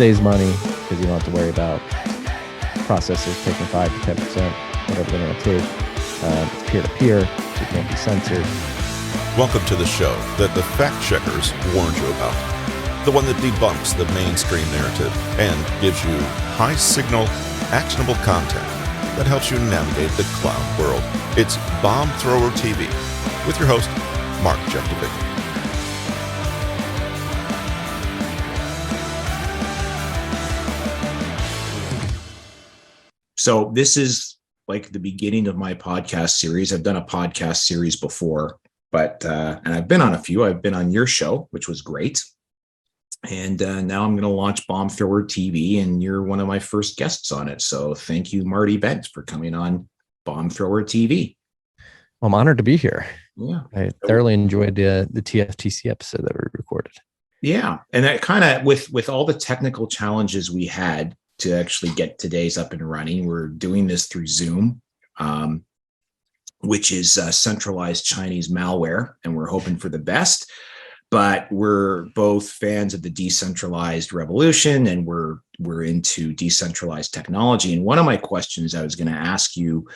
saves money because you don't have to worry about processors taking 5 to 10%, whatever they're going to take. It's peer-to-peer, so you can't be censored. Welcome to the show that the fact checkers warned you about. The one that debunks the mainstream narrative and gives you high signal, actionable content that helps you navigate the cloud world. It's Bomb Thrower TV with your host, Mark Jeftovic. So this is like the beginning of my podcast series. I've done a podcast series before, but and I've been on a few. I've been on your show, which was great. And now I'm going to launch Bomb Thrower TV, and you're one of my first guests on it. So thank you, Marty Bent, for coming on Bomb Thrower TV. I'm honored to be here. Yeah, I thoroughly enjoyed the TFTC episode that we recorded. Yeah, and that kind of with all the technical challenges we had to actually get today's up and running. We're doing this through Zoom, which is centralized Chinese malware, and we're hoping for the best. But we're both fans of the decentralized revolution, and we're into decentralized technology. And one of my questions I was going to ask you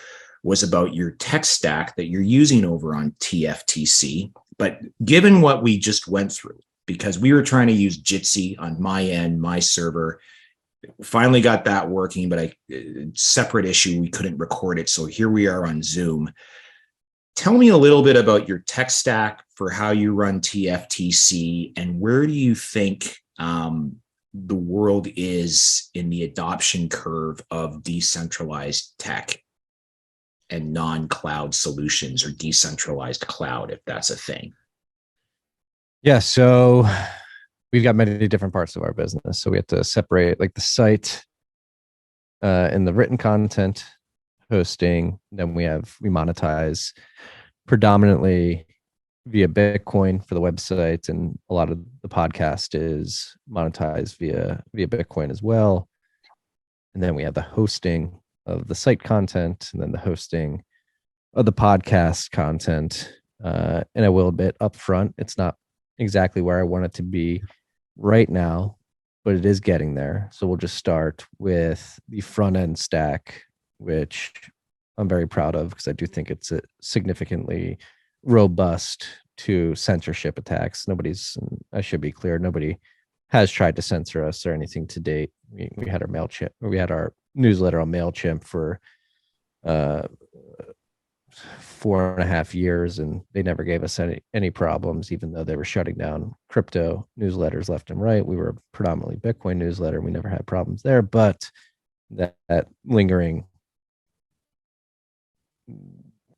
was about your tech stack that you're using over on TFTC. But given what we just went through, because we were trying to use Jitsi on my end, my server, finally got that working, but separate issue, we couldn't record it. So here we are on Zoom. Tell me a little bit about your tech stack for how you run TFTC, and where do you think the world is in the adoption curve of decentralized tech and non-cloud solutions, or decentralized cloud, if that's a thing? Yeah, so we've got many different parts of our business. So we have to separate like the site and the written content, hosting. Then we monetize predominantly via Bitcoin for the website, and a lot of the podcast is monetized via Bitcoin as well. And then we have the hosting of the site content, and then the hosting of the podcast content. And I will admit upfront, it's not exactly where I want it to be right now, but it is getting there. So we'll just start with the front end stack, which I'm very proud of because I do think it's significantly robust to censorship attacks. I should be clear, nobody has tried to censor us or anything to date. We had our MailChimp, or we had our newsletter on MailChimp for 4.5 years, and they never gave us any problems, even though they were shutting down crypto newsletters left and right. We were a predominantly Bitcoin newsletter, and we never had problems there. But that lingering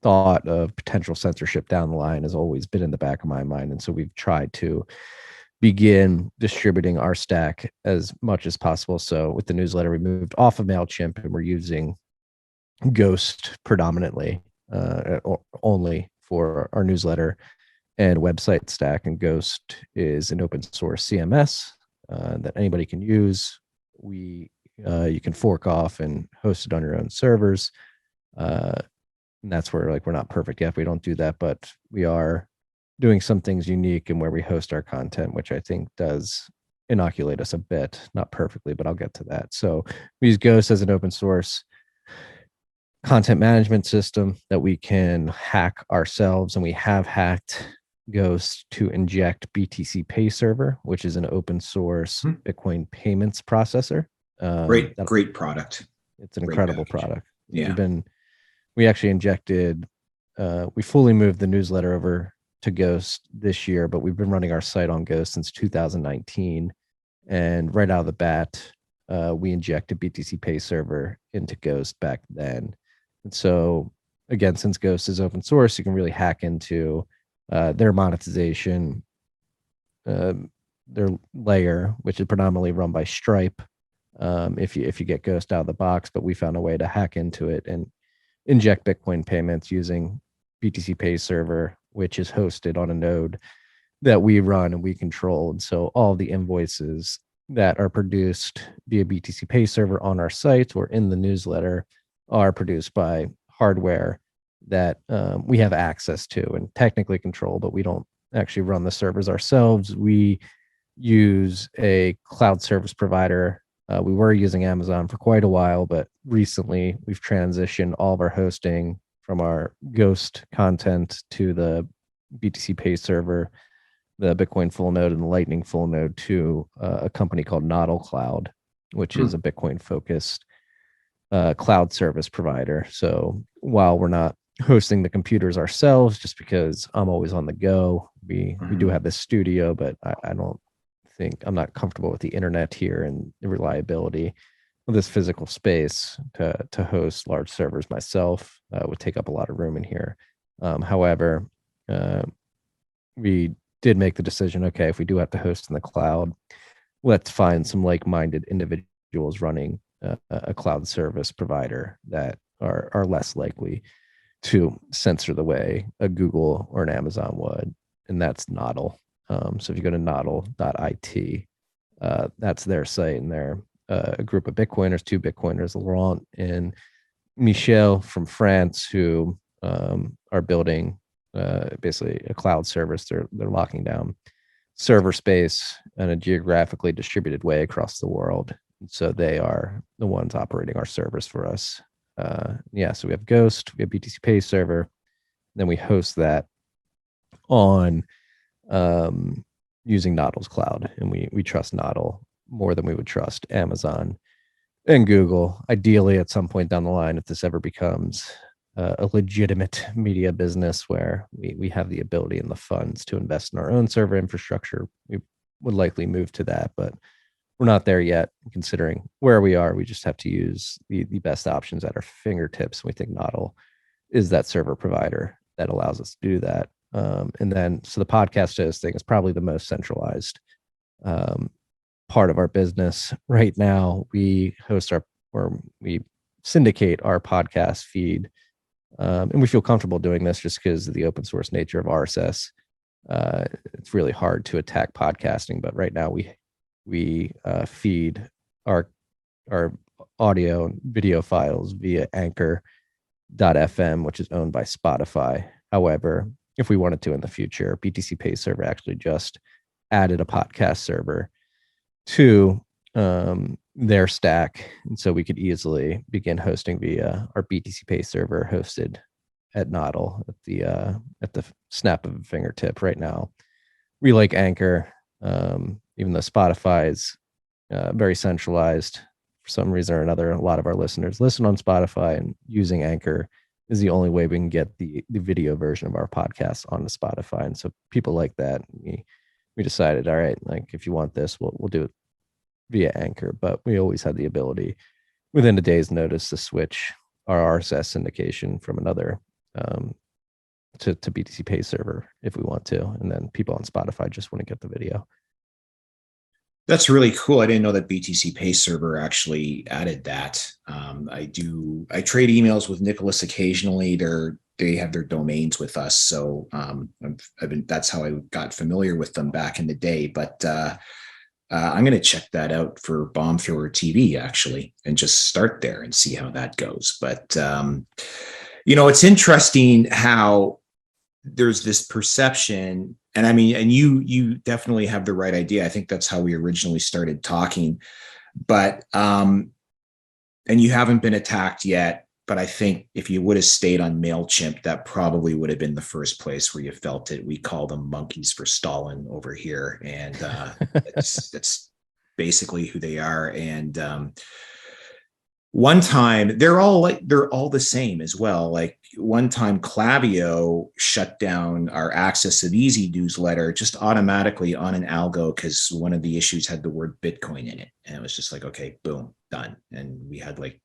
thought of potential censorship down the line has always been in the back of my mind. And so we've tried to begin distributing our stack as much as possible. So with the newsletter, we moved off of MailChimp, and we're using Ghost predominantly, or only for our newsletter and website stack. And Ghost is an open source CMS that anybody can use. You can fork off and host it on your own servers. And that's where we're not perfect yet. We don't do that, but we are doing some things unique in where we host our content, which I think does inoculate us a bit, not perfectly, but I'll get to that. So we use Ghost as an open source content management system that we can hack ourselves, and we have hacked Ghost to inject BTC Pay Server, which is an open source Bitcoin payments processor. Great product. It's an incredible product. Yeah. We actually injected, we fully moved the newsletter over to Ghost this year, but we've been running our site on Ghost since 2019. And right out of the bat, we injected BTC Pay Server into Ghost back then. And so again, since Ghost is open source, you can really hack into their monetization, their layer, which is predominantly run by Stripe. If you get Ghost out of the box, but we found a way to hack into it and inject Bitcoin payments using BTC Pay Server, which is hosted on a node that we run and we control. And so all the invoices that are produced via BTC Pay Server on our site or in the newsletter are produced by hardware that we have access to and technically control, but we don't actually run the servers ourselves. We use a cloud service provider. We were using Amazon for quite a while, but recently we've transitioned all of our hosting from our Ghost content to the BTC Pay server, the Bitcoin full node, and the Lightning full node to a company called Nodl Cloud, which is a Bitcoin focused cloud service provider. So while we're not hosting the computers ourselves, just because I'm always on the go, we do have this studio, but I don't think I'm not comfortable with the internet here and the reliability of this physical space to host large servers myself. Would take up a lot of room in here. However, we did make the decision, okay, if we do have to host in the cloud, let's find some like-minded individuals running a cloud service provider that are less likely to censor the way a Google or an Amazon would, and that's Nodl. So if you go to nodl.it, that's their site, and they're a group of Bitcoiners, two Bitcoiners, Laurent and Michel from France, who are building basically a cloud service. They're locking down server space in a geographically distributed way across the world. So they are the ones operating our servers for us. So we have Ghost, we have BTC Pay server, then we host that on using Nodl's cloud, and we trust Nodl more than we would trust Amazon and Google. Ideally, at some point down the line, if this ever becomes a legitimate media business where we have the ability and the funds to invest in our own server infrastructure, we would likely move to that, but we're not there yet. Considering where we are, we just have to use the best options at our fingertips. We think Nodl is that server provider that allows us to do that. And then, so the podcast hosting is probably the most centralized part of our business right now. We we syndicate our podcast feed, and we feel comfortable doing this just because of the open source nature of RSS. It's really hard to attack podcasting, but right now we feed our audio and video files via Anchor.fm, which is owned by Spotify. However, if we wanted to in the future, BTC Pay server actually just added a podcast server to their stack, and so we could easily begin hosting via our BTC Pay server hosted at Nodl at the snap of a fingertip. Right now, we like Anchor, even though Spotify is very centralized for some reason or another. A lot of our listeners listen on Spotify, and using Anchor is the only way we can get the video version of our podcast onto Spotify. And so people like that, we decided, all right, like if you want this, we'll do it via Anchor. But we always had the ability within a day's notice to switch our RSS syndication from another to BTC Pay server if we want to. And then people on Spotify just want to get the video. That's really cool. I didn't know that BTC Pay server actually added that. I trade emails with Nicholas occasionally. They have their domains with us, so that's how I got familiar with them back in the day. But I'm going to check that out for Bomb Thrower TV actually, and just start there and see how that goes. But it's interesting how there's this perception, and I mean, and you definitely have the right idea. I think that's how we originally started talking, but and you haven't been attacked yet, but I think if you would have stayed on MailChimp, that probably would have been the first place where you felt it. We call them monkeys for Stalin over here, and that's basically who they are. And one time they're all the same as well. Like one time Klaviyo shut down our Access of Easy newsletter just automatically on an algo because one of the issues had the word Bitcoin in it. And it was just like, okay, boom, done. And we had like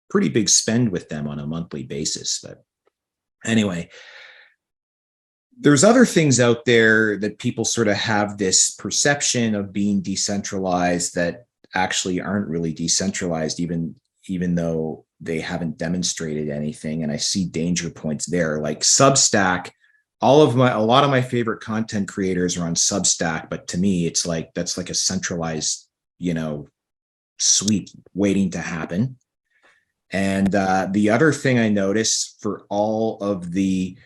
pretty big spend with them on a monthly basis. But anyway, there's other things out there that people sort of have this perception of being decentralized that actually aren't really decentralized, even though they haven't demonstrated anything. And I see danger points there, like Substack. A lot of my favorite content creators are on Substack, but to me, it's like that's like a centralized, suite waiting to happen. And the other thing I noticed for all of the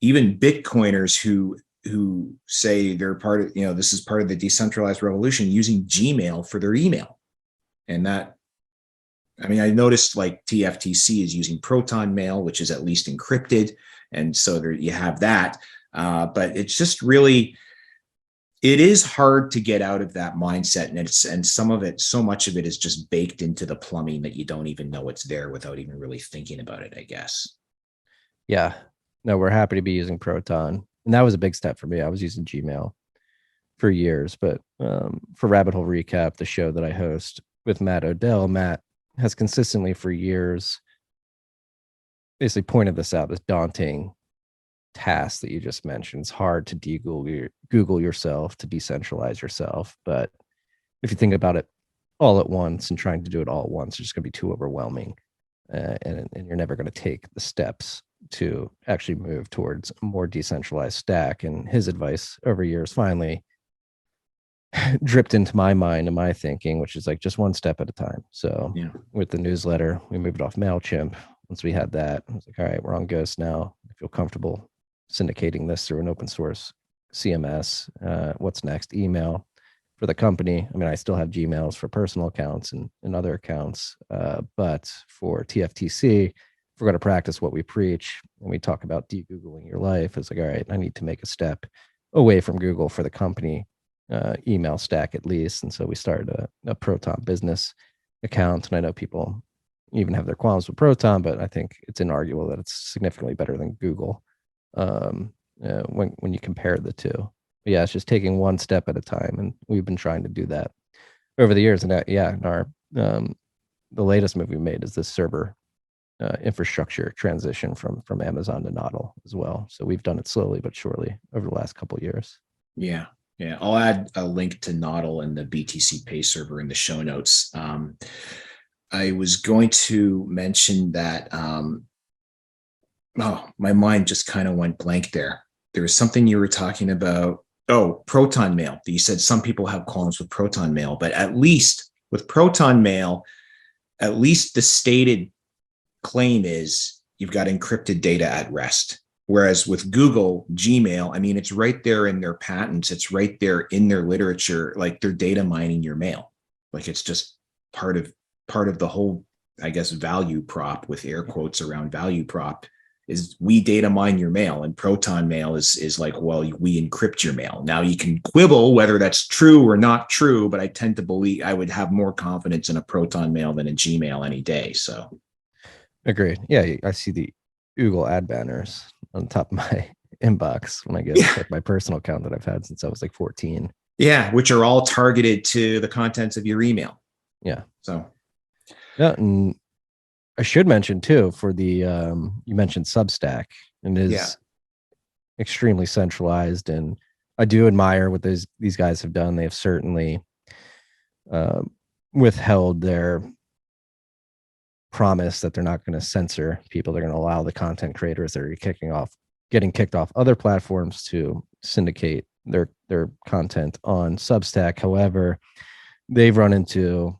even Bitcoiners who who say they're part of, this is part of the decentralized revolution, using Gmail for their email. And that, I mean, I noticed like TFTC is using Proton Mail, which is at least encrypted. And so there you have that. But it's just really, it is hard to get out of that mindset. And so much of it is just baked into the plumbing that you don't even know it's there without even really thinking about it, I guess. Yeah. No, we're happy to be using Proton. And that was a big step for me. I was using Gmail for years, but for Rabbit Hole Recap, the show that I host with Matt Odell, Matt has consistently for years basically pointed this out, this daunting task that you just mentioned. It's hard to Google yourself, to decentralize yourself. But if you think about it all at once and trying to do it all at once, it's just going to be too overwhelming. And you're never going to take the steps to actually move towards a more decentralized stack. And his advice over years finally dripped into my mind and my thinking, which is like just one step at a time. So with the newsletter, we moved off MailChimp. Once we had that, I was like, all right, we're on Ghost now. I feel comfortable syndicating this through an open source CMS. What's next? Email for the company. I mean, I still have Gmails for personal accounts and other accounts. But for TFTC, if we're going to practice what we preach and we talk about de-Googling your life, it's like, all right, I need to make a step away from Google for the company email stack at least. And so we started a Proton business account. And I know people even have their qualms with Proton, but I think it's inarguable that it's significantly better than Google when you compare the two. But yeah, it's just taking one step at a time, and we've been trying to do that over the years. And our the latest move we made is this server infrastructure transition from Amazon to Noddle as well. So we've done it slowly but surely over the last couple of years. Yeah. I'll add a link to Noddle and the BTC Pay server in the show notes. I was going to mention that. My mind just kind of went blank there. There was something you were talking about. Oh, Proton Mail. You said some people have qualms with Proton Mail, but at least with Proton Mail, at least the stated claim is you've got encrypted data at rest. Whereas with Google Gmail, I mean, it's right there in their patents. It's right there in their literature. Like they're data mining your mail. Like it's just part of the whole, I guess, value prop, with air quotes around value prop, is we data mine your mail. And Proton Mail is like, well, we encrypt your mail. Now you can quibble whether that's true or not true, but I tend to believe I would have more confidence in a Proton Mail than a Gmail any day. So agreed. Yeah, I see the Google ad banners on the top of my inbox when I get like my personal account that I've had since I was like 14. Yeah, which are all targeted to the contents of your email. Yeah. So yeah, and I should mention too, for the you mentioned Substack, and it is extremely centralized, and I do admire what these guys have done. They have certainly withheld their promise that they're not going to censor people. They're going to allow the content creators that are getting kicked off other platforms to syndicate their content on Substack. However, they've run into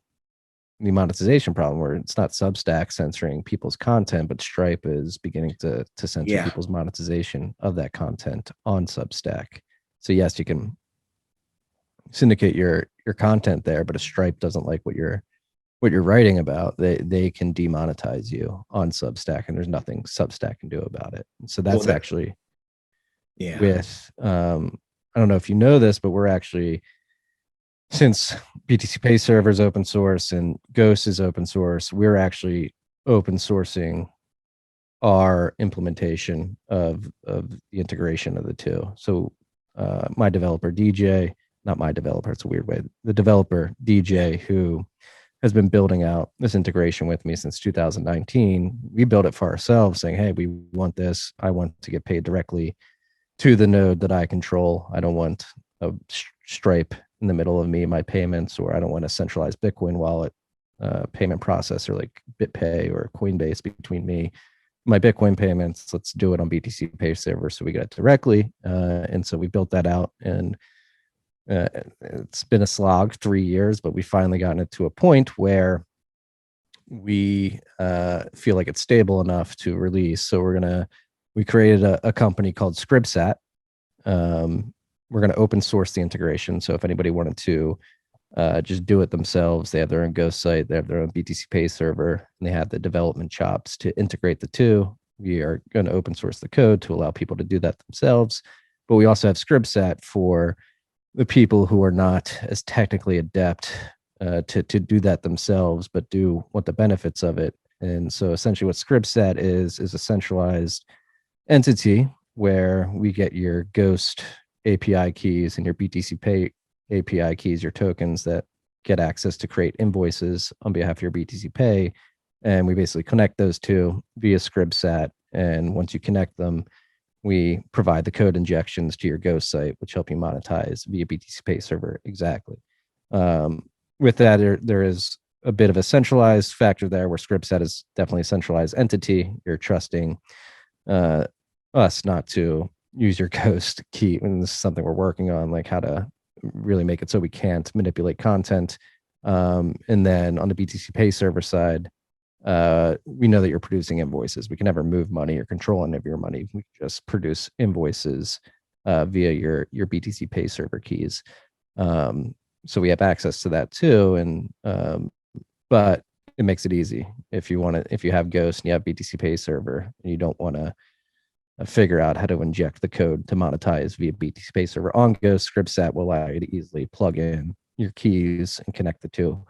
the monetization problem where it's not Substack censoring people's content, but Stripe is beginning to censor people's monetization of that content on Substack. So yes, you can syndicate your content there, but if Stripe doesn't like what you're writing about, they can demonetize you on Substack, and there's nothing Substack can do about it. So that's actually with I don't know if you know this, but we're actually, since BTC Pay server is open source and Ghost is open source, we're actually open sourcing our implementation of the integration of the two. So my developer DJ, not my developer, it's a weird way, the developer DJ, who has been building out this integration with me since 2019. We built it for ourselves, saying, hey, we want this. I want to get paid directly to the node that I control. I don't want a Stripe in the middle of my payments, or I don't want a centralized Bitcoin wallet payment processor like BitPay or Coinbase between me, my Bitcoin payments. Let's do it on BTC Pay server so we get it directly. And so we built that out, and it's been a slog, 3 years, but we finally gotten it to a point where we feel like it's stable enough to release. So we created a company called Scribsat, We're going to open source the integration. So if anybody wanted to just do it themselves, they have their own Ghost site, they have their own BTC Pay server, and they have the development chops to integrate the two. We are going to open source the code to allow people to do that themselves. But we also have ScriptSat for the people who are not as technically adept to do that themselves, but do want the benefits of it. And so essentially what ScriptSat is a centralized entity where we get your Ghost API keys and your BTC Pay API keys, your tokens that get access to create invoices on behalf of your BTC Pay. And we basically connect those two via ScriptSat. And once you connect them, we provide the code injections to your Ghost site, which help you monetize via BTC Pay server. Exactly. With that, there is a bit of a centralized factor there where ScriptSat is definitely a centralized entity. You're trusting us not to use your Ghost key. And this is something we're working on, like how to really make it so we can't manipulate content. And then on the BTC Pay server side, we know that you're producing invoices. We can never move money or control any of your money. We just produce invoices via your BTC Pay server keys. So we have access to that too. And but it makes it easy if you want to. If you have Ghost and you have BTC Pay server, and you don't want to figure out how to inject the code to monetize via BTC Pay server on Ghost, ScriptSat will allow you to easily plug in your keys and connect the two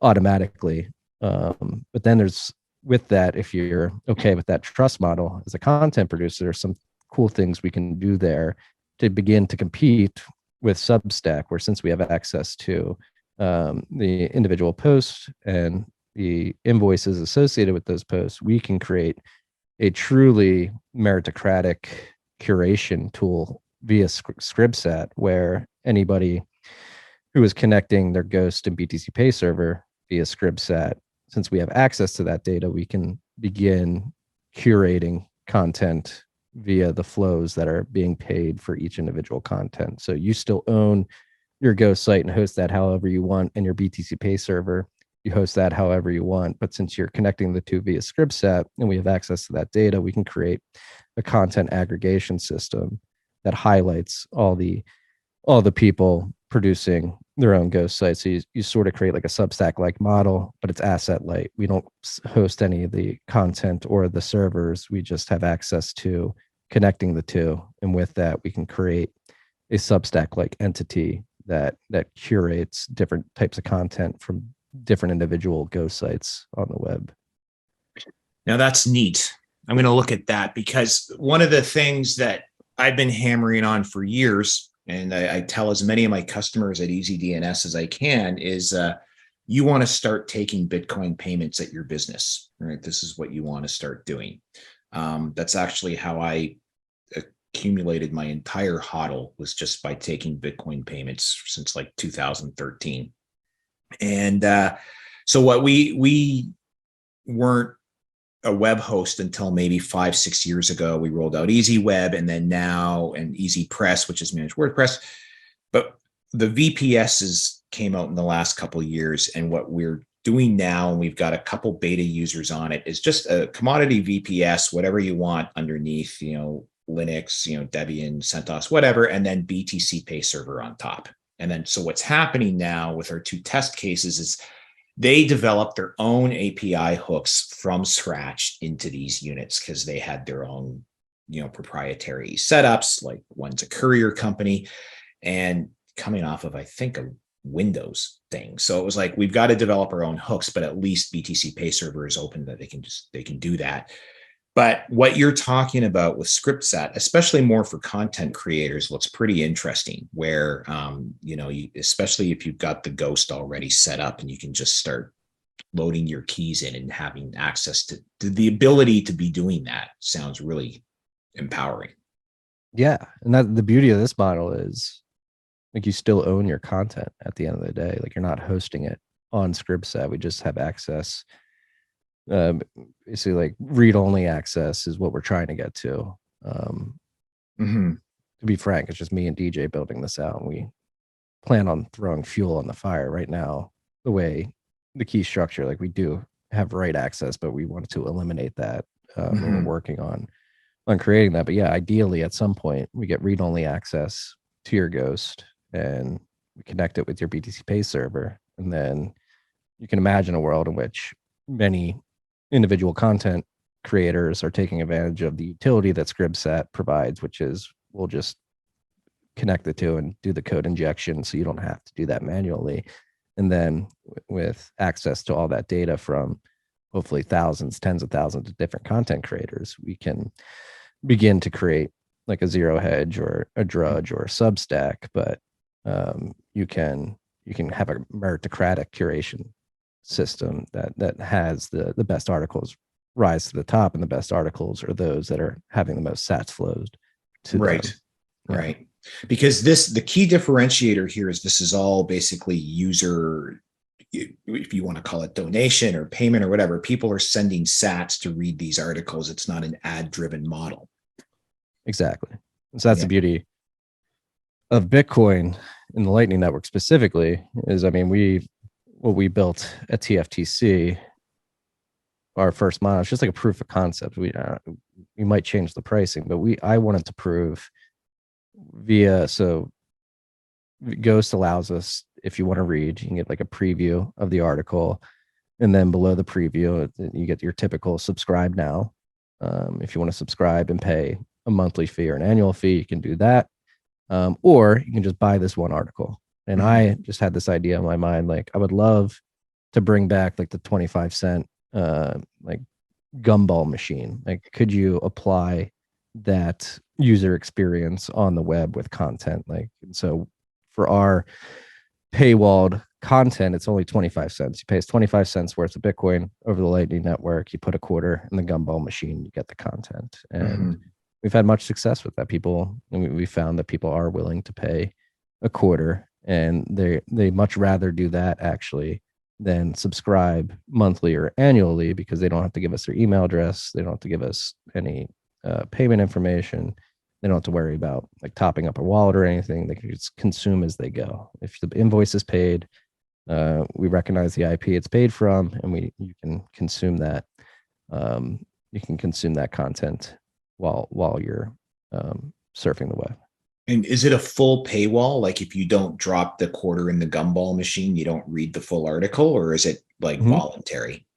automatically. But then there's, with that, if you're okay with that trust model as a content producer, there's some cool things we can do there to begin to compete with Substack, where since we have access to the individual posts and the invoices associated with those posts, we can create a truly meritocratic curation tool via ScriptSat, where anybody who is connecting their Ghost and BTC Pay server via ScriptSat, since we have access to that data, we can begin curating content via the flows that are being paid for each individual content. So you still own your Ghost site and host that however you want, and your BTC Pay server, you host that however you want. But since you're connecting the two via ScriptSat and we have access to that data, we can create a content aggregation system that highlights all the people producing their own Ghost sites. So you sort of create like a Substack like model, but it's asset light. We don't host any of the content or the servers. We just have access to connecting the two. And with that, we can create a Substack like entity that curates different types of content from different individual Ghost sites on the web. Now that's neat. I'm going to look at that, because one of the things that I've been hammering on for years, and I tell as many of my customers at EasyDNS as I can, is you want to start taking Bitcoin payments at your business, right? This is what you want to start doing. That's actually how I accumulated my entire HODL, was just by taking Bitcoin payments since like 2013. And so what we weren't a web host until maybe 5-6 years ago. We rolled out Easy Web, and then now and Easy Press, which is managed WordPress. But the VPSs came out in the last couple of years, and what we're doing now, and we've got a couple beta users on it, is just a commodity VPS, whatever you want underneath, Linux, Debian, CentOS, whatever, and then BTC Pay server on top. And then so what's happening now with our two test cases is they developed their own API hooks from scratch into these units, because they had their own, proprietary setups. Like one's a courier company and coming off of, I think, a Windows thing. So it was like, we've got to develop our own hooks, but at least BTC Pay server is open that they can do that. But what you're talking about with ScriptSat, especially more for content creators, looks pretty interesting, where, especially if you've got the Ghost already set up and you can just start loading your keys in and having access to the ability to be doing that sounds really empowering. Yeah. And that the beauty of this model is, like, you still own your content at the end of the day. Like, you're not hosting it on ScriptSat. We just have access. Basically, like, read-only access is what we're trying to get to. To be frank, it's just me and DJ building this out, and we plan on throwing fuel on the fire right now. The way the key structure, like, we do have write access, but we wanted to eliminate that. We're working on on creating that. But yeah, ideally at some point we get read-only access to your Ghost and we connect it with your BTC Pay server. And then you can imagine a world in which many individual content creators are taking advantage of the utility that Scribsat provides, which is we'll just connect the two and do the code injection so you don't have to do that manually. And then with access to all that data from hopefully thousands, tens of thousands of different content creators, we can begin to create like a Zero Hedge or a Drudge or a Substack. But you can have a meritocratic curation system that has the best articles rise to the top, and the best articles are those that are having the most sats flows to Right. them. Right. Because the key differentiator here is this is all basically user, if you want to call it donation or payment or whatever, people are sending sats to read these articles. It's not an ad driven model. Exactly. And so that's the beauty of Bitcoin in the Lightning Network specifically is, I mean, what we built at TFTC, our first model, it's just like a proof of concept. We might change the pricing, but I wanted to prove so Ghost allows us, if you want to read, you can get like a preview of the article, and then below the preview you get your typical subscribe now. If you want to subscribe and pay a monthly fee or an annual fee, you can do that, or you can just buy this one article. And I just had this idea in my mind, like I would love to bring back like the 25-cent like gumball machine. Like, could you apply that user experience on the web with content? Like, so for our paywalled content, it's only 25 cents. You pay us 25 cents worth of Bitcoin over the Lightning Network. You put a quarter in the gumball machine, you get the content. And we've had much success with that. We found that people are willing to pay a quarter, and they much rather do that actually than subscribe monthly or annually, because they don't have to give us their email address. They don't have to give us any payment information. They don't have to worry about like topping up a wallet or anything. They can just consume as they go. If the invoice is paid, we recognize the IP it's paid from, and you can consume that. You can consume that content while you're surfing the web. And is it a full paywall? Like if you don't drop the quarter in the gumball machine, you don't read the full article, or is it like voluntary?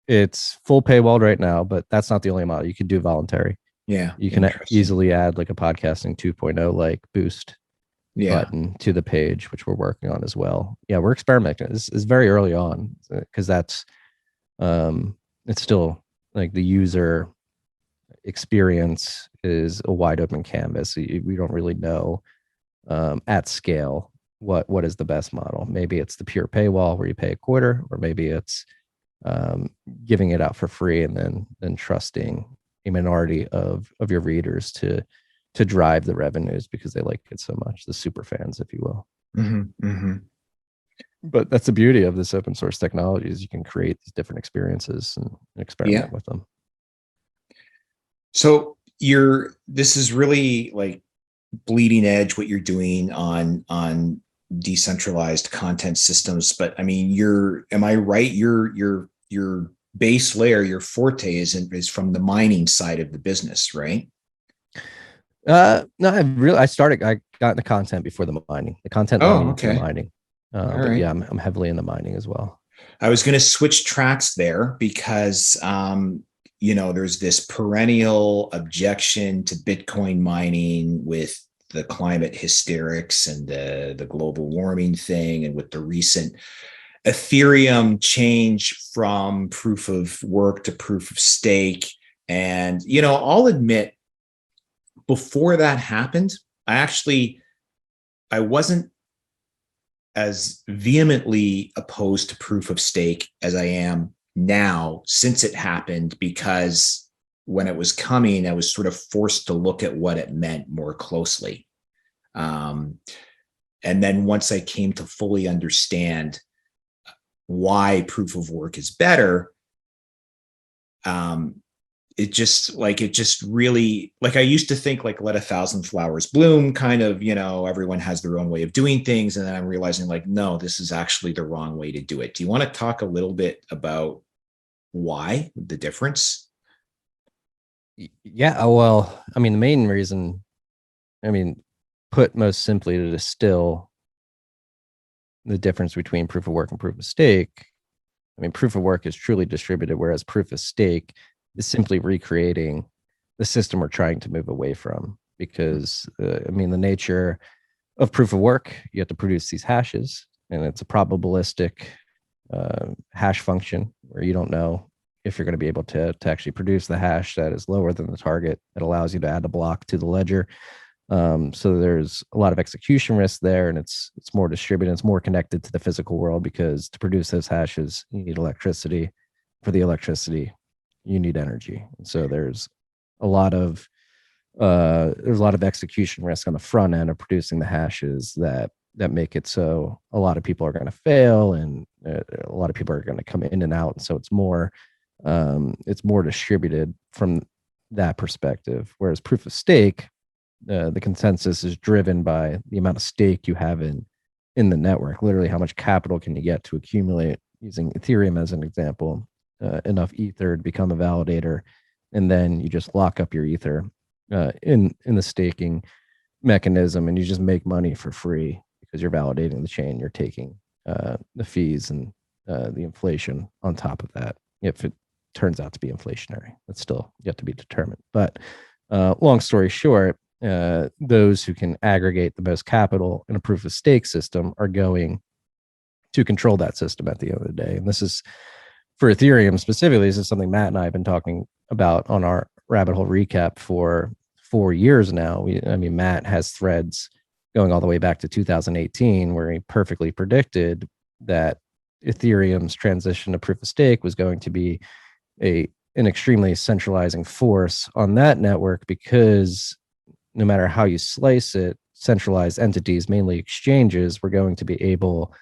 It's full paywall right now, but that's not the only model. You can do voluntary. Yeah. You can easily add like a podcasting 2.0 like boost button to the page, which we're working on as well. Yeah, we're experimenting. It's very early on, because that's it's still like the user experience is a wide open canvas. We don't really know at scale what is the best model. Maybe it's the pure paywall where you pay a quarter, or maybe it's giving it out for free and then trusting a minority of your readers to drive the revenues because they like it so much, the super fans, if you will. But that's the beauty of this open source technology, is you can create these different experiences and experiment with them. So this is really like bleeding edge what you're doing on decentralized content systems. But I mean, am I right? Your base layer, your forte is from the mining side of the business, right? No, I got into content before the mining. The content the mining. But yeah, I'm heavily in the mining as well. I was going to switch tracks there because there's this perennial objection to Bitcoin mining with the climate hysterics and the global warming thing, and with the recent Ethereum change from proof of work to proof of stake. And, I'll admit, before that happened, I wasn't as vehemently opposed to proof of stake as I am now since it happened, because when it was coming, I was sort of forced to look at what it meant more closely. And then once I came to fully understand why proof of work is better, it just really, like, I used to think like let 1,000 flowers bloom, kind of, everyone has their own way of doing things. And then I'm realizing like, no, this is actually the wrong way to do it. Do you want to talk a little bit about why, the difference? Yeah, well, I mean, the main reason, I mean, put most simply, to distill the difference between proof of work and proof of stake, I mean, proof of work is truly distributed, whereas proof of stake is simply recreating the system we're trying to move away from. Because, I mean, the nature of proof of work, you have to produce these hashes, and it's a probabilistic hash function where you don't know if you're going to be able to actually produce the hash that is lower than the target. It allows you to add a block to the ledger. So there's a lot of execution risk there, and it's more distributed. It's more connected to the physical world, because to produce those hashes, you need electricity. For the electricity, you need energy. And so there's a lot of execution risk on the front end of producing the hashes that make it so a lot of people are going to fail, and a lot of people are going to come in and out. And so it's more distributed from that perspective. Whereas proof of stake, the consensus is driven by the amount of stake you have in the network. Literally, how much capital can you get to accumulate, using Ethereum as an example, enough ether to become a validator, and then you just lock up your ether in the staking mechanism, and you just make money for free because you're validating the chain. You're taking the fees and the inflation on top of that. If it turns out to be inflationary, that's still yet to be determined. But long story short, those who can aggregate the most capital in a proof of stake system are going to control that system at the end of the day. And this is, for Ethereum specifically, this is something Matt and I have been talking about on our rabbit hole recap for 4 years now. Matt has threads going all the way back to 2018, where he perfectly predicted that Ethereum's transition to proof of stake was going to be an extremely centralizing force on that network, because no matter how you slice it, centralized entities, mainly exchanges, were going to be able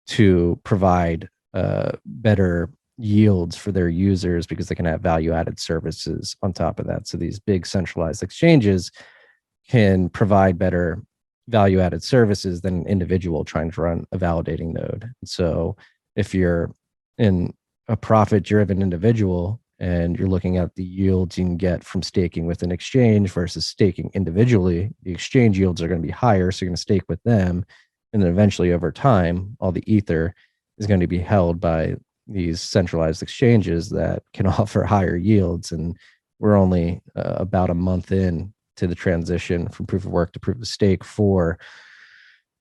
to provide better yields for their users, because they can have value-added services on top of that. So these big centralized exchanges can provide better value-added services than an individual trying to run a validating node. So if you're in a profit-driven individual and you're looking at the yields you can get from staking with an exchange versus staking individually, the exchange yields are going to be higher, so you're going to stake with them, and then eventually over time, all the ether is going to be held by these centralized exchanges that can offer higher yields. And we're only about a month in to the transition from proof of work to proof of stake for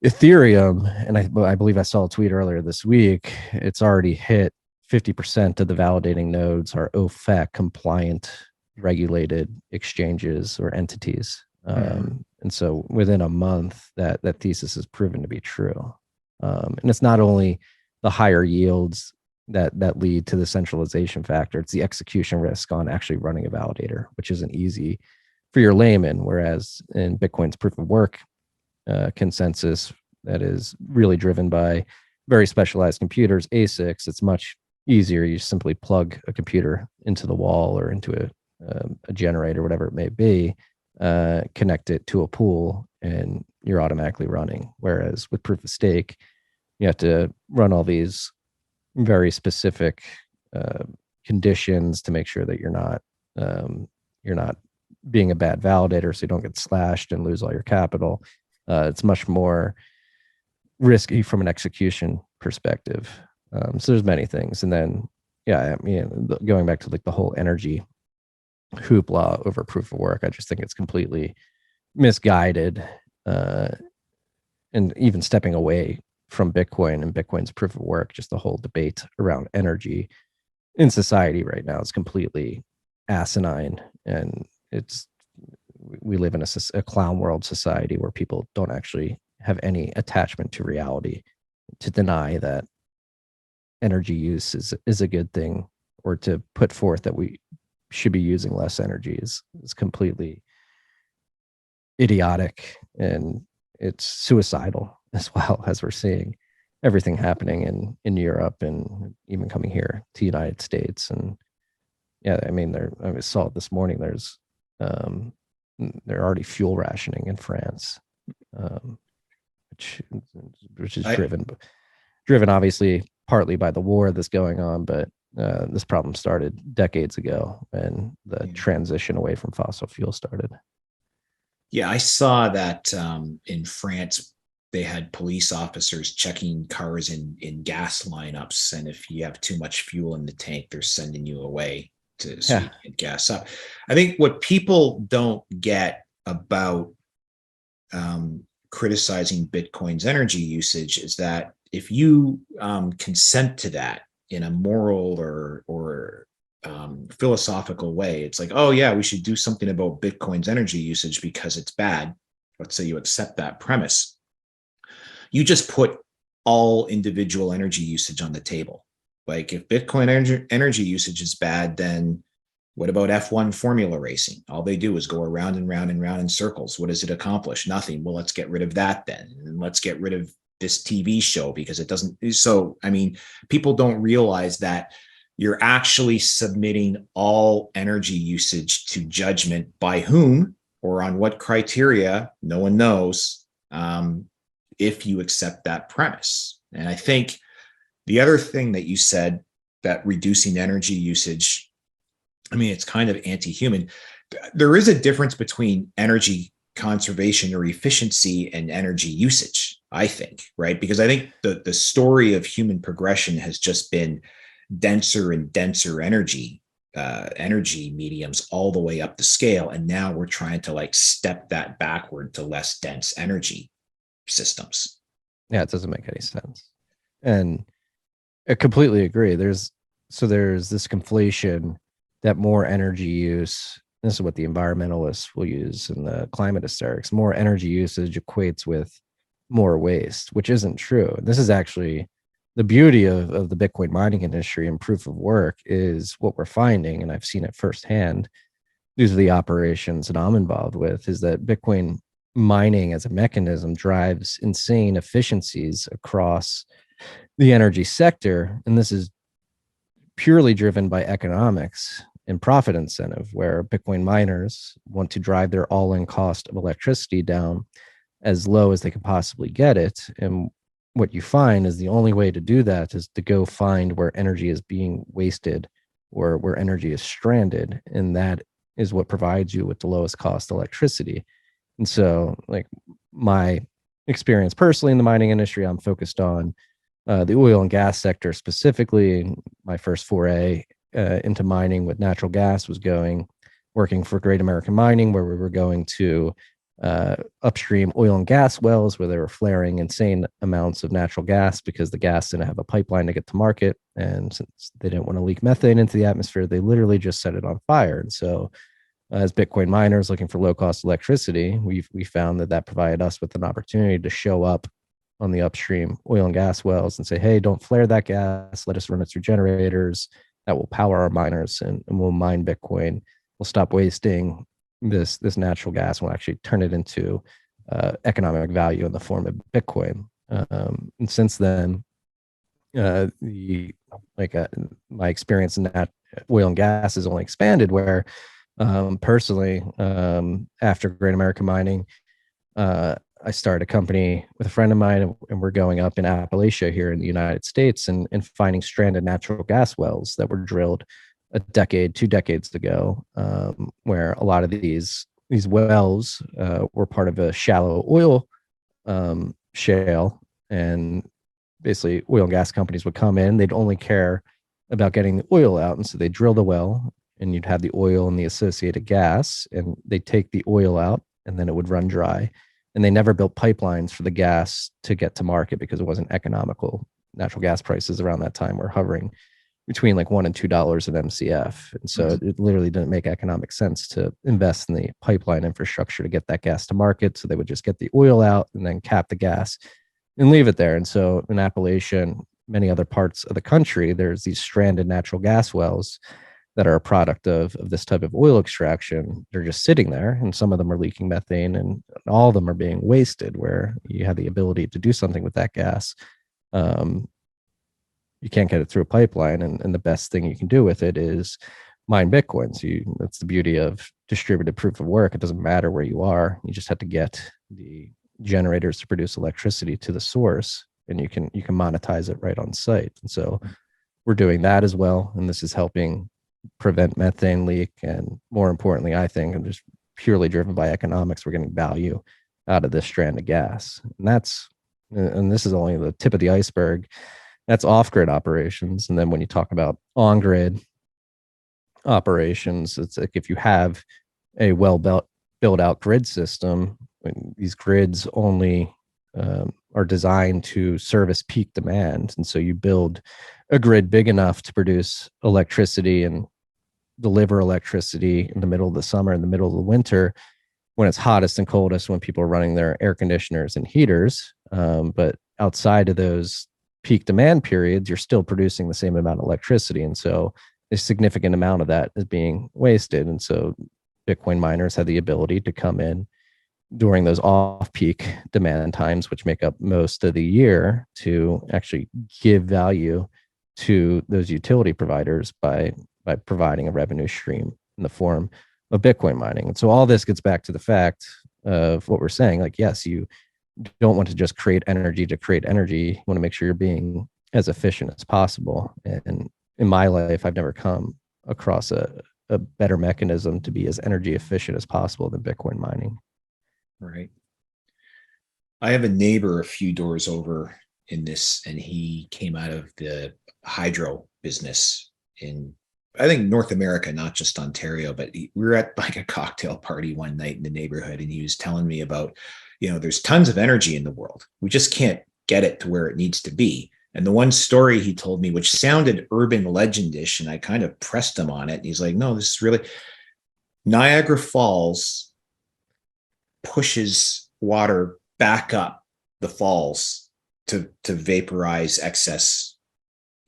Ethereum. And I believe I saw a tweet earlier this week. It's already hit 50% of the validating nodes are OFAC compliant regulated exchanges or entities. And so within a month, that thesis is proven to be true. And it's not only the higher yields that lead to the centralization factor, it's the execution risk on actually running a validator, which isn't easy for your layman. Whereas in Bitcoin's proof of work consensus, that is really driven by very specialized computers, ASICs, it's much easier. You simply plug a computer into the wall or into a generator, whatever it may be, connect it to a pool, and you're automatically running. Whereas with proof of stake, you have to run all these very specific conditions to make sure that you're not being a bad validator, so you don't get slashed and lose all your capital. It's much more risky from an execution perspective. So there's many things. And then, going back to like the whole energy hoopla over proof of work, I just think it's completely misguided. And even stepping away from Bitcoin and Bitcoin's proof of work, just the whole debate around energy in society right now is completely asinine. And we live in a clown world society where people don't actually have any attachment to reality. To deny that energy use is a good thing, or to put forth that we should be using less energy is completely idiotic, and it's suicidal as well, as we're seeing everything happening in Europe and even coming here to the United States. And I saw it this morning. They're already fuel rationing in France, which is driven obviously partly by the war that's going on, but This problem started decades ago, and the transition away from fossil fuel started. Yeah, I saw that in France, they had police officers checking cars in gas lineups, and if you have too much fuel in the tank, they're sending you away so you Yeah, can gas up. I think what people don't get about criticizing Bitcoin's energy usage is that if you consent to that in a moral or philosophical way, it's like, oh yeah, we should do something about Bitcoin's energy usage because it's bad. Let's say you accept that premise. You just put all individual energy usage on the table. Like if Bitcoin energy usage is bad, then what about F1 formula racing? All they do is go around and round and round in circles. What does it accomplish? Nothing. Well, let's get rid of that then. And let's get rid of this TV show because it doesn't. So, I mean, people don't realize that you're actually submitting all energy usage to judgment by whom or on what criteria, no one knows, if you accept that premise. And I think the other thing that you said, that reducing energy usage, I mean, it's kind of anti-human. There is a difference between energy conservation or efficiency and energy usage, I think, right? Because I think the story of human progression has just been denser and denser energy mediums all the way up the scale. And now we're trying to like step that backward to less dense energy systems. Yeah, it doesn't make any sense. And I completely agree. There's this conflation that more energy use, this is what the environmentalists will use and the climate hysterics, more energy usage equates with more waste, which isn't true. This is actually the beauty of the Bitcoin mining industry and proof of work is what we're finding, and I've seen it firsthand due to the operations that I'm involved with, is that Bitcoin mining as a mechanism drives insane efficiencies across the energy sector. And this is purely driven by economics and profit incentive, where Bitcoin miners want to drive their all-in cost of electricity down as low as they can possibly get it. And what you find is the only way to do that is to go find where energy is being wasted or where energy is stranded. And that is what provides you with the lowest cost electricity. And so, like, my experience personally in the mining industry, I'm focused on the oil and gas sector specifically. My first foray into mining with natural gas was working for Great American Mining, where we were going to upstream oil and gas wells where they were flaring insane amounts of natural gas because the gas didn't have a pipeline to get to market. And since they didn't want to leak methane into the atmosphere, they literally just set it on fire. And so as Bitcoin miners looking for low cost electricity, we found that provided us with an opportunity to show up on the upstream oil and gas wells and say, hey, don't flare that gas. Let us run it through generators that will power our miners, and we'll mine Bitcoin. We'll stop wasting this natural gas. We'll actually turn it into economic value in the form of Bitcoin. And since then, my experience in that oil and gas has only expanded, where personally, after Great American Mining, I started a company with a friend of mine, and we're going up in Appalachia here in the United States and finding stranded natural gas wells that were drilled a decade, 2 decades ago, where a lot of these wells were part of a shallow oil shale. And basically oil and gas companies would come in, they'd only care about getting the oil out. And so they drill the well, and you'd have the oil and the associated gas, and they'd take the oil out, and then it would run dry. And they never built pipelines for the gas to get to market because it wasn't economical. Natural gas prices around that time were hovering between like $1 and $2 an MCF. And so it literally didn't make economic sense to invest in the pipeline infrastructure to get that gas to market. So they would just get the oil out and then cap the gas and leave it there. And so in Appalachia and many other parts of the country, there's these stranded natural gas wells that are a product of this type of oil extraction. They're just sitting there, and some of them are leaking methane, and all of them are being wasted, where you have the ability to do something with that gas. You can't get it through a pipeline, and the best thing you can do with it is mine Bitcoin. So that's the beauty of distributed proof of work. It doesn't matter where you are. You just have to get the generators to produce electricity to the source, and you can monetize it right on site. And so we're doing that as well. And this is helping prevent methane leak. And more importantly, I think, and just purely driven by economics, we're getting value out of this strand of gas. And this is only the tip of the iceberg. That's off-grid operations. And then when you talk about on-grid operations, it's like if you have a built out grid system, these grids only are designed to service peak demand. And so you build a grid big enough to produce electricity and deliver electricity in the middle of the summer, in the middle of the winter, when it's hottest and coldest, when people are running their air conditioners and heaters. But outside of those peak demand periods, you're still producing the same amount of electricity. And so a significant amount of that is being wasted. And so Bitcoin miners have the ability to come in during those off-peak demand times, which make up most of the year, to actually give value to those utility providers by providing a revenue stream in the form of Bitcoin mining. And so all this gets back to the fact of what we're saying. Like, yes, you don't want to just create energy to create energy. You want to make sure you're being as efficient as possible. And in my life, I've never come across a better mechanism to be as energy efficient as possible than Bitcoin mining. Right. I have a neighbor a few doors over in this, and he came out of the hydro business in, I think, North America, not just Ontario. But we were at like a cocktail party one night in the neighborhood, and he was telling me about, there's tons of energy in the world. We just can't get it to where it needs to be. And the one story he told me, which sounded urban legendish, and I kind of pressed him on it. And he's like, no, this is really, Niagara Falls pushes water back up the falls to vaporize excess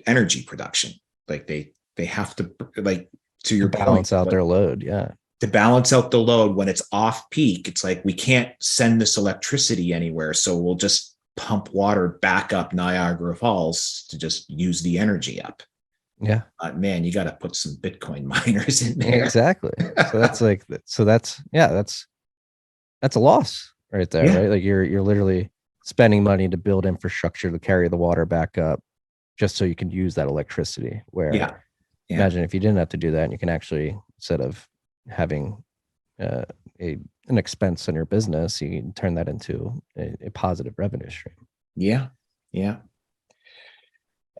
energy production. Like they have to, like, to your balance point, out their load. Yeah. To balance out the load when it's off peak. It's like, we can't send this electricity anywhere, so we'll just pump water back up Niagara Falls to just use the energy up. Yeah. Man, you got to put some Bitcoin miners in there. Exactly. So that's that's a loss right there, Yeah. right? Like you're literally spending money to build infrastructure to carry the water back up just so you can use that electricity. Where imagine if you didn't have to do that, and you can actually, instead of having an expense on your business, you can turn that into a positive revenue stream. Yeah. Yeah.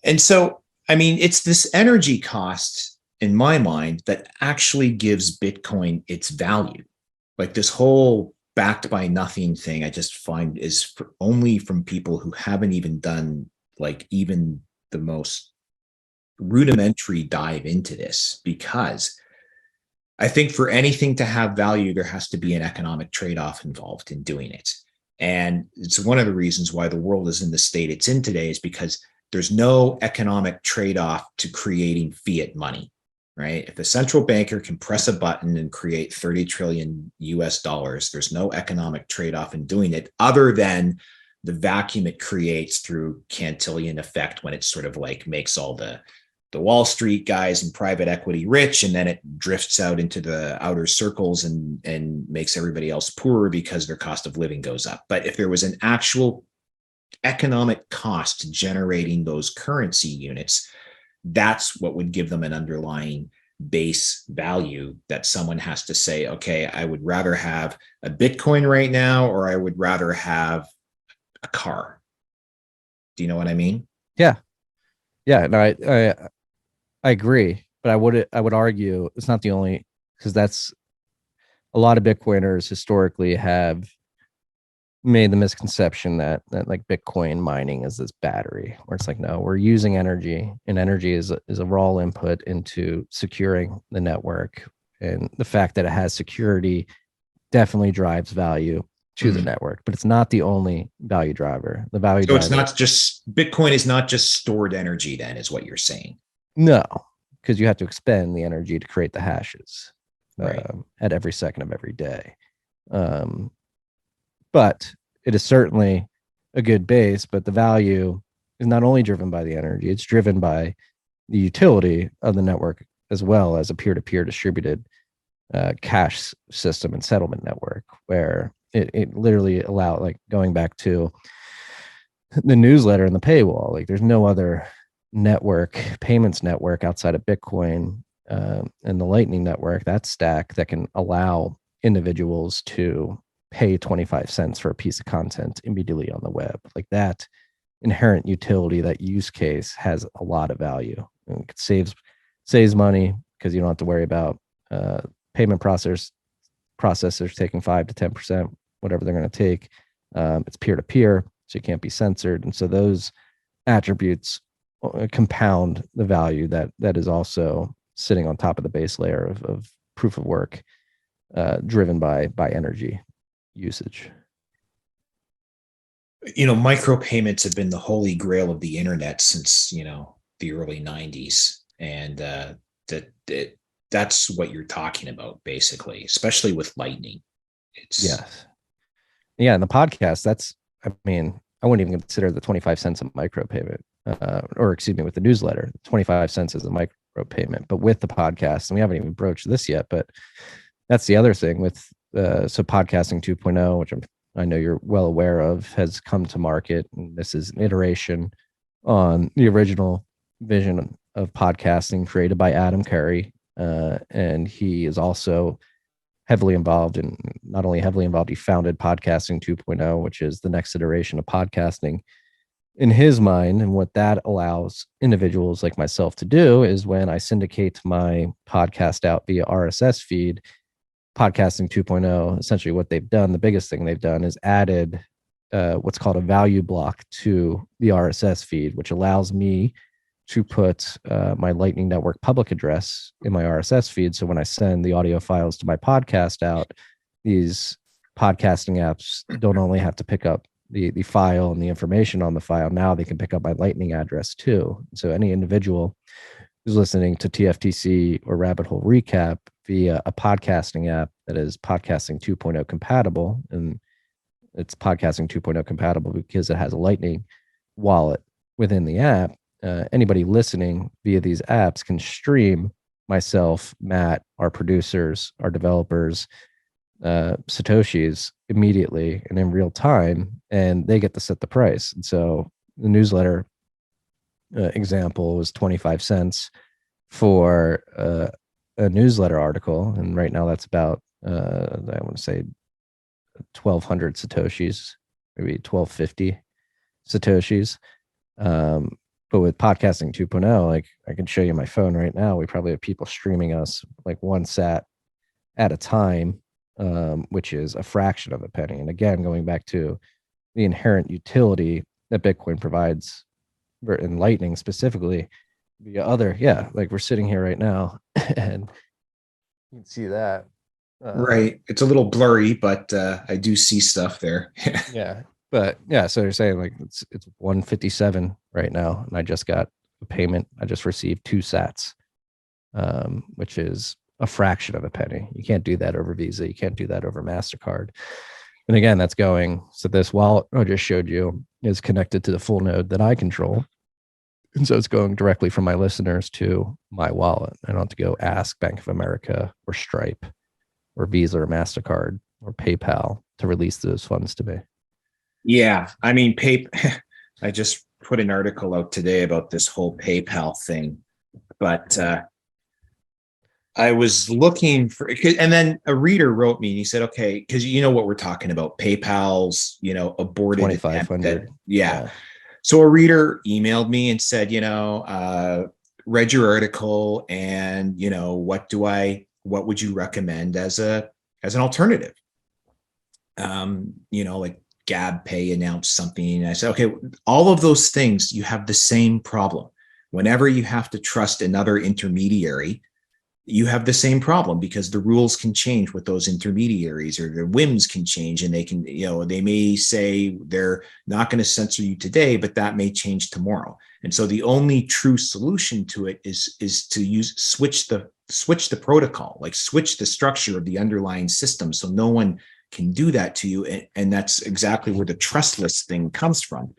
And so, I mean, it's this energy cost in my mind that actually gives Bitcoin its value. Like this whole backed by nothing thing, I just find is only from people who haven't even done like even the most rudimentary dive into this, because I think for anything to have value, there has to be an economic trade-off involved in doing it. And it's one of the reasons why the world is in the state it's in today, is because there's no economic trade-off to creating fiat money, right? If a central banker can press a button and create 30 trillion US dollars, there's no economic trade-off in doing it, other than the vacuum it creates through Cantillon effect, when it sort of like makes all the Wall Street guys and private equity rich, and then it drifts out into the outer circles and makes everybody else poorer because their cost of living goes up. But if there was an actual economic cost to generating those currency units, that's what would give them an underlying base value that someone has to say, okay, I would rather have a Bitcoin right now, or I would rather have a car. Do you know what I mean? Yeah. Yeah. No, I agree, but I would argue it's not the only, because that's a lot of Bitcoiners historically have made the misconception that like Bitcoin mining is this battery, where it's like, no, we're using energy, and energy is a raw input into securing the network. And the fact that it has security definitely drives value to the network, but it's not the only value driver. The value driver, it's not just Bitcoin is not just stored energy, then, is what you're saying. No, because you have to expend the energy to create the hashes Right. at every second of every day. But it is certainly a good base, but the value is not only driven by the energy, it's driven by the utility of the network, as well as a peer-to-peer distributed cash system and settlement network, where it literally like going back to the newsletter and the paywall, like there's no other network, payments network outside of Bitcoin, and the Lightning Network, that stack that can allow individuals to pay 25 cents for a piece of content immediately on the web. Like that inherent utility, that use case has a lot of value. And it saves money because you don't have to worry about payment processors taking 5 to 10%, whatever they're going to take. It's peer to peer, so you can't be censored, and so those attributes compound the value that is also sitting on top of the base layer of proof of work, driven by energy usage. Micropayments have been the holy grail of the internet since the early 90s, and that's what you're talking about, basically, especially with Lightning. Yes. Yeah, and the podcast, I wouldn't even consider the 25 cents a micropayment, or excuse me, with the newsletter, 25 cents is a micropayment. But with the podcast, and we haven't even broached this yet, but that's the other thing with so podcasting 2.0, which I know you're well aware of, has come to market. And this is an iteration on the original vision of podcasting created by Adam Curry. And he is also heavily involved, and not only heavily involved, he founded Podcasting 2.0, which is the next iteration of podcasting in his mind. And what that allows individuals like myself to do is, when I syndicate my podcast out via RSS feed, Podcasting 2.0, essentially what they've done, the biggest thing they've done is added what's called a value block to the RSS feed, which allows me to put my Lightning Network public address in my RSS feed. So when I send the audio files to my podcast out, these podcasting apps don't only have to pick up the file and the information on the file, now they can pick up my Lightning address too. So any individual who's listening to TFTC or Rabbit Hole Recap via a podcasting app that is Podcasting 2.0 compatible, and it's Podcasting 2.0 compatible because it has a Lightning wallet within the app, anybody listening via these apps can stream myself, Matt, our producers, our developers, Satoshis immediately and in real time, and they get to set the price. And so the newsletter example was 25 cents for a newsletter article, and right now that's about I want to say 1,200 Satoshis, maybe 1,250 Satoshis. But with Podcasting 2.0, like I can show you my phone right now, we probably have people streaming us like 1 sat at a time, which is a fraction of a penny. And again, going back to the inherent utility that Bitcoin provides, in Lightning specifically, like we're sitting here right now and you can see that. Right. It's a little blurry, but I do see stuff there. Yeah. But yeah, so you're saying like it's 157 right now, and I just got a payment. I just received 2 sats, which is a fraction of a penny. You can't do that over Visa. You can't do that over MasterCard. And again, that's going. So this wallet I just showed you is connected to the full node that I control, and so it's going directly from my listeners to my wallet. I don't have to go ask Bank of America or Stripe or Visa or MasterCard or PayPal to release those funds to me. Yeah, I mean, I just put an article out today about this whole PayPal thing, but I was looking for, and then a reader wrote me and he said, okay, because you know what we're talking about, PayPal's, aborted. 2,500. Yeah. So a reader emailed me and said, read your article, and, what would you recommend as an alternative? Like Gab Pay announced something. And I said, okay, all of those things, you have the same problem. Whenever you have to trust another intermediary, you have the same problem, because the rules can change with those intermediaries, or their whims can change, and they can, they may say they're not going to censor you today, but that may change tomorrow. And so the only true solution to it is to switch the protocol, like switch the structure of the underlying system, so no one can do that to you. And that's exactly where the trustless thing comes from.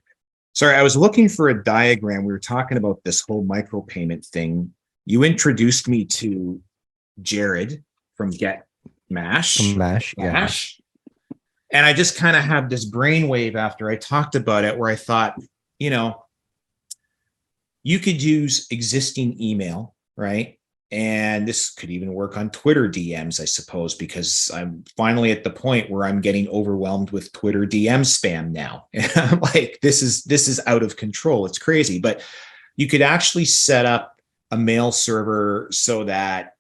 Sorry, I was looking for a diagram. We were talking about this whole micropayment thing. You introduced me to Jared from Get Mash. From Mash, yeah. And I just kind of had this brainwave after I talked about it, where I thought, you could use existing email, right? And this could even work on Twitter DMs, I suppose, because I'm finally at the point where I'm getting overwhelmed with Twitter DM spam now. And I'm like, this is out of control. It's crazy. But you could actually set up a mail server so that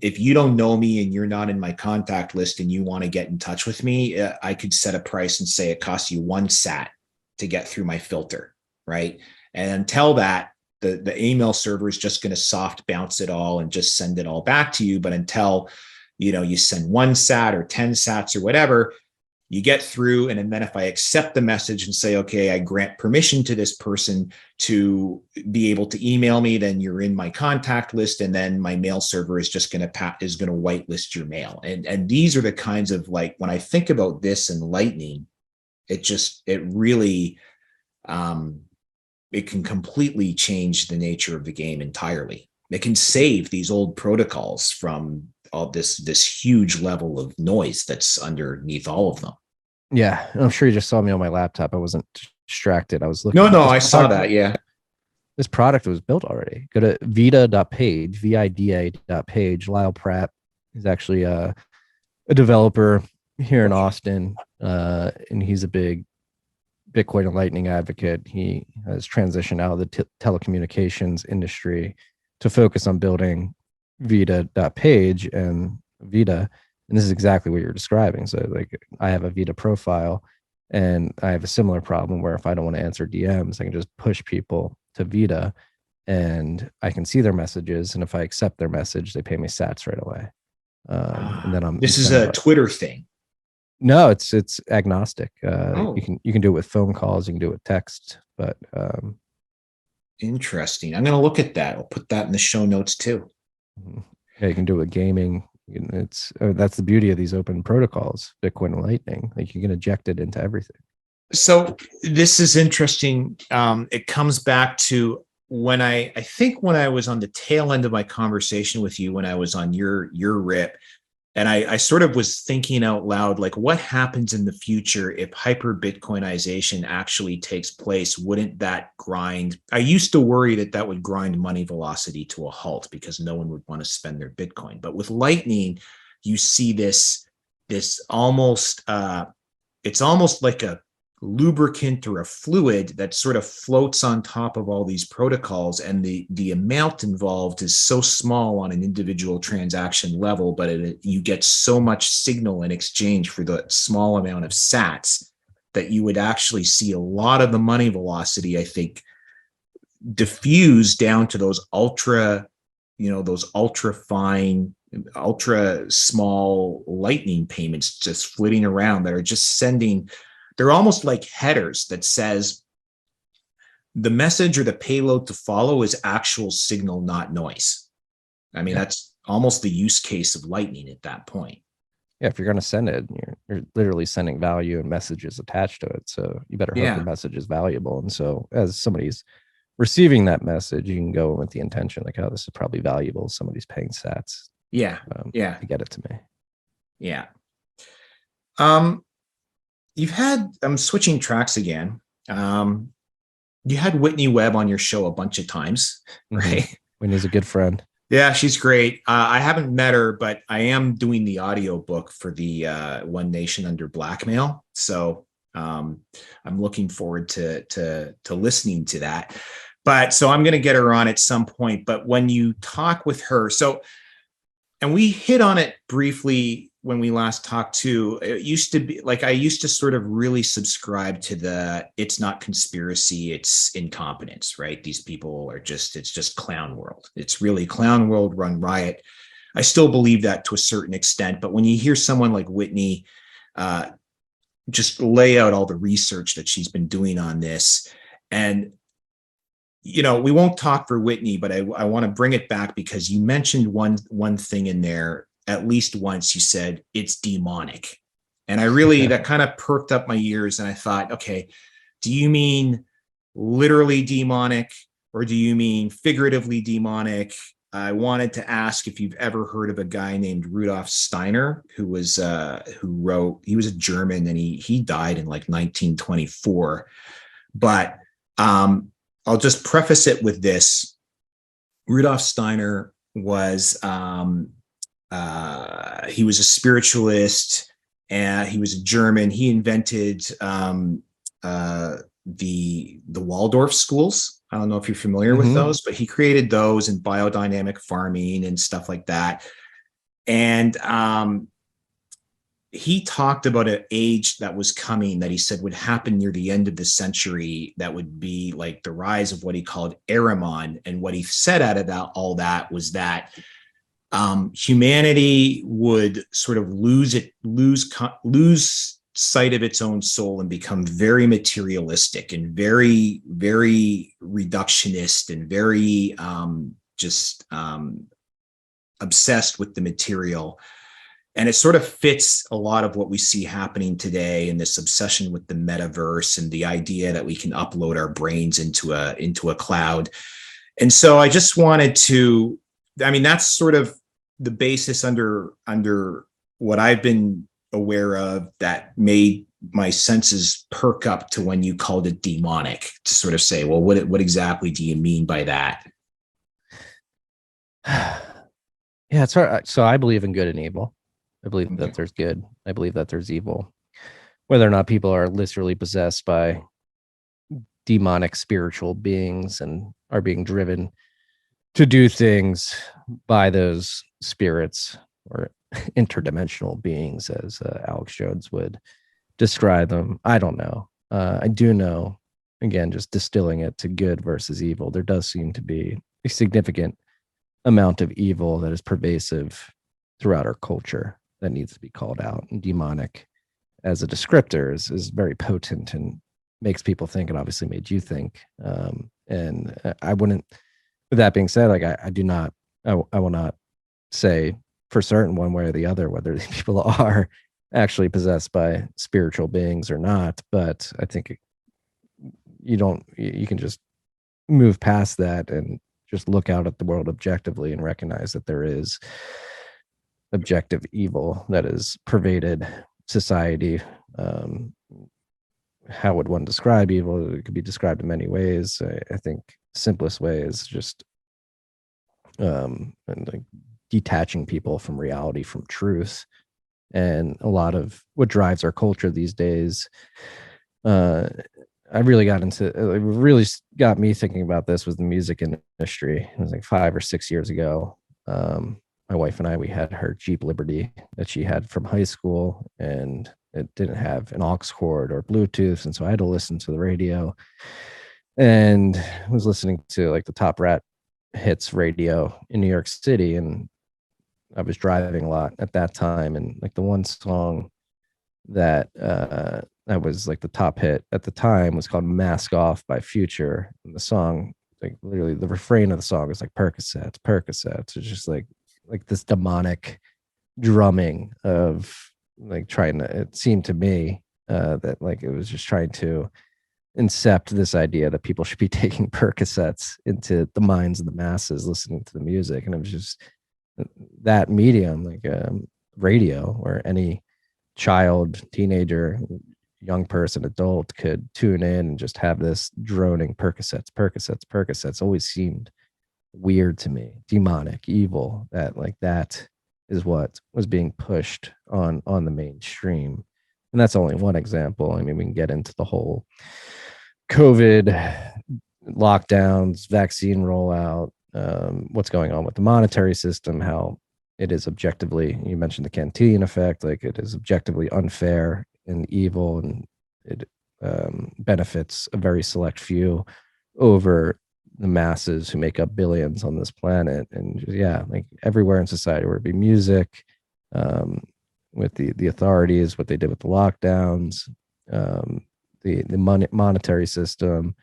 if you don't know me and you're not in my contact list and you want to get in touch with me, I could set a price and say it costs you 1 sat to get through my filter, right? And until that, the email server is just going to soft bounce it all and just send it all back to you. But until, you send 1 sat or 10 sats or whatever, you get through. And then if I accept the message and say, okay, I grant permission to this person to be able to email me, then you're in my contact list. And then my mail server is just going to whitelist your mail. And these are the kinds of, like, when I think about this and Lightning, it really, it can completely change the nature of the game entirely. It can save these old protocols from all this huge level of noise that's underneath all of them. Yeah, I'm sure you just saw me on my laptop. I wasn't distracted. I was looking. No, I saw that. Yeah. This product was built already. Go to vida.page, vida.page. Lyle Pratt is actually a developer here in Austin, and he's a big Bitcoin and Lightning advocate. He has transitioned out of the telecommunications industry to focus on building vida.page and Vida. And this is exactly what you're describing. So, like, I have a Vida profile and I have a similar problem where if I don't want to answer DMs, I can just push people to Vida and I can see their messages. And if I accept their message, they pay me sats right away. And then this is a Twitter thing. No, it's agnostic. You can do it with phone calls, you can do it with text, but interesting. I'm going to look at that. I'll put that in the show notes too. Yeah, you can do it with gaming. That's the beauty of these open protocols, Bitcoin and Lightning. Like, you can inject it into everything. So this is interesting. It comes back to when I think when I was on the tail end of my conversation with you, when I was on your RIP. And I sort of was thinking out loud, like, what happens in the future if hyper Bitcoinization actually takes place? Wouldn't that grind? I used to worry that would grind money velocity to a halt because no one would want to spend their Bitcoin. But with Lightning, you see this almost, it's almost like a lubricant or a fluid that sort of floats on top of all these protocols, and the amount involved is so small on an individual transaction level, but you get so much signal in exchange for the small amount of sats that you would actually see a lot of the money velocity, I think, diffuse down to those ultra fine, ultra small Lightning payments just flitting around that are just sending. They're almost like headers that says the message or the payload to follow is actual signal, not noise. I mean, that's almost the use case of Lightning at that point. Yeah, if you're going to send it, you're literally sending value and messages attached to it. So you better hope the message is valuable. And so as somebody's receiving that message, you can go with the intention, like, oh, this is probably valuable. Somebody's paying sats. To get it to me. Yeah. I'm switching tracks again. You had Whitney Webb on your show a bunch of times, right? Whitney's a good friend. Yeah, she's great. I haven't met her, but I am doing the audio book for the One Nation Under Blackmail. So I'm looking forward to listening to that. But so I'm going to get her on at some point. But when you talk with her, and we hit on it briefly when we last talked too, it used to be like, I used to sort of really subscribe to it's not conspiracy, it's incompetence, right? These people are it's just clown world. It's really clown world run riot. I still believe that to a certain extent, but when you hear someone like Whitney just lay out all the research that she's been doing on this, and we won't talk for Whitney, but I want to bring it back because you mentioned one thing in there. At least once you said it's demonic. And I really, that kind of perked up my ears. And I thought, okay, do you mean literally demonic or do you mean figuratively demonic? I wanted to ask if you've ever heard of a guy named Rudolf Steiner, he was a German and he died in like 1924. But I'll just preface it with this. Rudolf Steiner was he was a spiritualist, and he was a German. He invented the Waldorf schools. I don't know if you're familiar with those, but he created those in biodynamic farming and stuff like that. And he talked about an age that was coming that he said would happen near the end of the century, that would be like the rise of what he called Ahriman. And what he said out of that, all that, was that humanity would sort of lose sight of its own soul and become very materialistic and very, very reductionist and very obsessed with the material. And it sort of fits a lot of what we see happening today in this obsession with the metaverse and the idea that we can upload our brains into a cloud. And so I just wanted to, I mean, that's sort of the basis under what I've been aware of that made my senses perk up to when you called it demonic, to sort of say, well, what exactly do you mean by that? Yeah, it's hard. So I believe in good and evil. I believe that there's good. I believe that there's evil. Whether or not people are literally possessed by demonic spiritual beings and are being driven to do things by those spirits or interdimensional beings, as Alex Jones would describe them, I don't know. I do know, again, just distilling it to good versus evil, there does seem to be a significant amount of evil that is pervasive throughout our culture that needs to be called out. And demonic as a descriptor is very potent and makes people think, and obviously made you think. And I wouldn't, with that being said, like I will not say for certain one way or the other whether these people are actually possessed by spiritual beings or not. But I think you can just move past that and just look out at the world objectively and recognize that there is objective evil that has pervaded society. How would one describe evil? It could be described in many ways. I think simplest way is just and like detaching people from reality, from truth. And a lot of what drives our culture these days, I really got into, it really got me thinking about this, was the music industry. It was like 5 or 6 years ago. My wife and I, we had her Jeep Liberty that she had from high school, and it didn't have an aux cord or Bluetooth. And so I had to listen to the radio, and I was listening to like the top rat hits radio in New York City. And I was driving a lot at that time. And like the one song that that was like the top hit at the time was called Mask Off by Future. And the song, like literally the refrain of the song is like Percocets, Percocets. It's just like this demonic drumming of like trying to, it seemed to me that like it was just trying to incept this idea that people should be taking Percocets into the minds of the masses listening to the music. And it was just that medium, like radio, where any child, teenager, young person, adult could tune in and just have this droning Percocets, Percocets, Percocets, always seemed weird to me, demonic, evil. That is what was being pushed on the mainstream. And that's only one example. I mean, we can get into the whole COVID lockdowns, vaccine rollout, what's going on with the monetary system, how it is objectively, you mentioned the canteen effect, like it is objectively unfair and evil, and it benefits a very select few over the masses who make up billions on this planet. And yeah, like everywhere in society, where it be music, with the authorities, what they did with the lockdowns, the monetary system,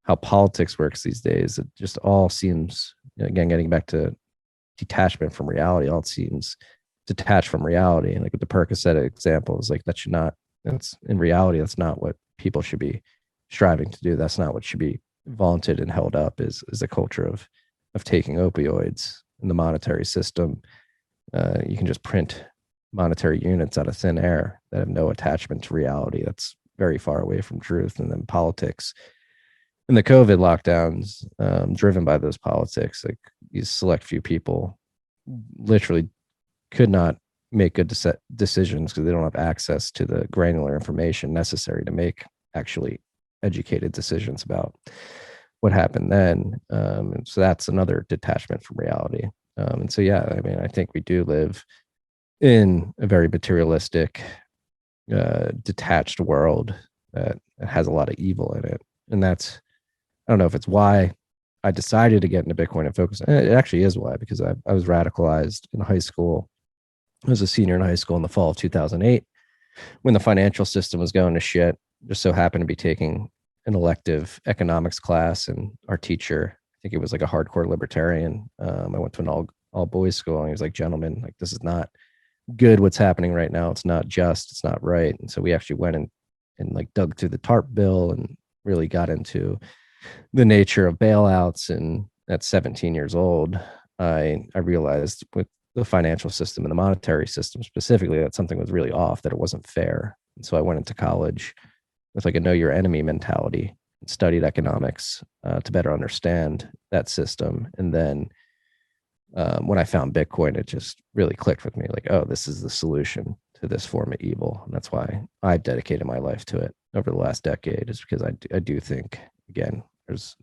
how politics works these days, it just all seems, again, getting back to detachment from reality, all seems detached from reality. And like with the Percocet example, is like that's in reality, that's not what people should be striving to do. That's not what should be vaunted and held up, is a culture of taking opioids in the monetary system. You can just print monetary units out of thin air that have no attachment to reality. That's very far away from truth. And then politics, And the COVID lockdowns, driven by those politics, like these select few people literally could not make good decisions because they don't have access to the granular information necessary to make actually educated decisions about what happened then. And so that's another detachment from reality. And so, yeah, I mean, I think we do live in a very materialistic, detached world that has a lot of evil in it. And that's, I don't know if it's why I decided to get into Bitcoin and focus. It actually is why, because I was radicalized in high school. I was a senior in high school in the fall of 2008 when the financial system was going to shit. Just so happened to be taking an elective economics class, and our teacher, I think it was like a hardcore libertarian. I went to an all boys school, and he was like, "Gentlemen, like this is not good. What's happening right now? It's not just. It's not right." And so we actually went and like dug through the TARP bill and really got into the nature of bailouts. And at 17 years old, I realized with the financial system and the monetary system specifically that something was really off, that it wasn't fair. And so I went into college with like a know your enemy mentality and studied economics to better understand that system. And then when I found Bitcoin, it just really clicked with me, like, oh, this is the solution to this form of evil. And that's why I've dedicated my life to it over the last decade, is because I do think, again, there's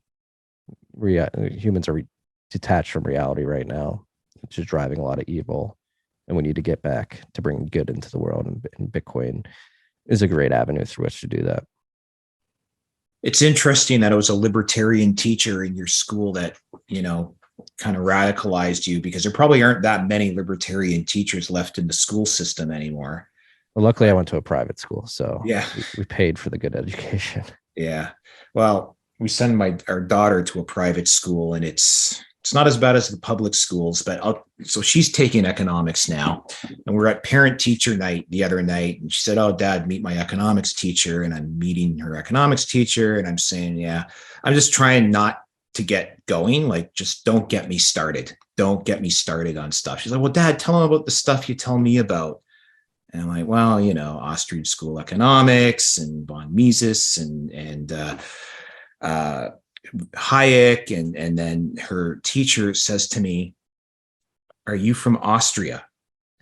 humans are detached from reality right now, which is driving a lot of evil. And we need to get back to bring good into the world. And Bitcoin is a great avenue through which to do that. It's interesting that it was a libertarian teacher in your school that, kind of radicalized you, because there probably aren't that many libertarian teachers left in the school system anymore. Well, luckily I went to a private school, so yeah, we paid for the good education. Yeah. Well, we send our daughter to a private school, and it's not as bad as the public schools, but so she's taking economics now, and we're at parent teacher night the other night, and she said, "Oh, Dad, meet my economics teacher." And I'm meeting her economics teacher, and I'm saying, "Yeah, I'm just trying not to get going. Like, just don't get me started. Don't get me started on stuff." She's like, "Well, Dad, tell them about the stuff you tell me about." And I'm like, "Well, Austrian school economics and von Mises and Hayek." And then her teacher says to me, "Are you from Austria?"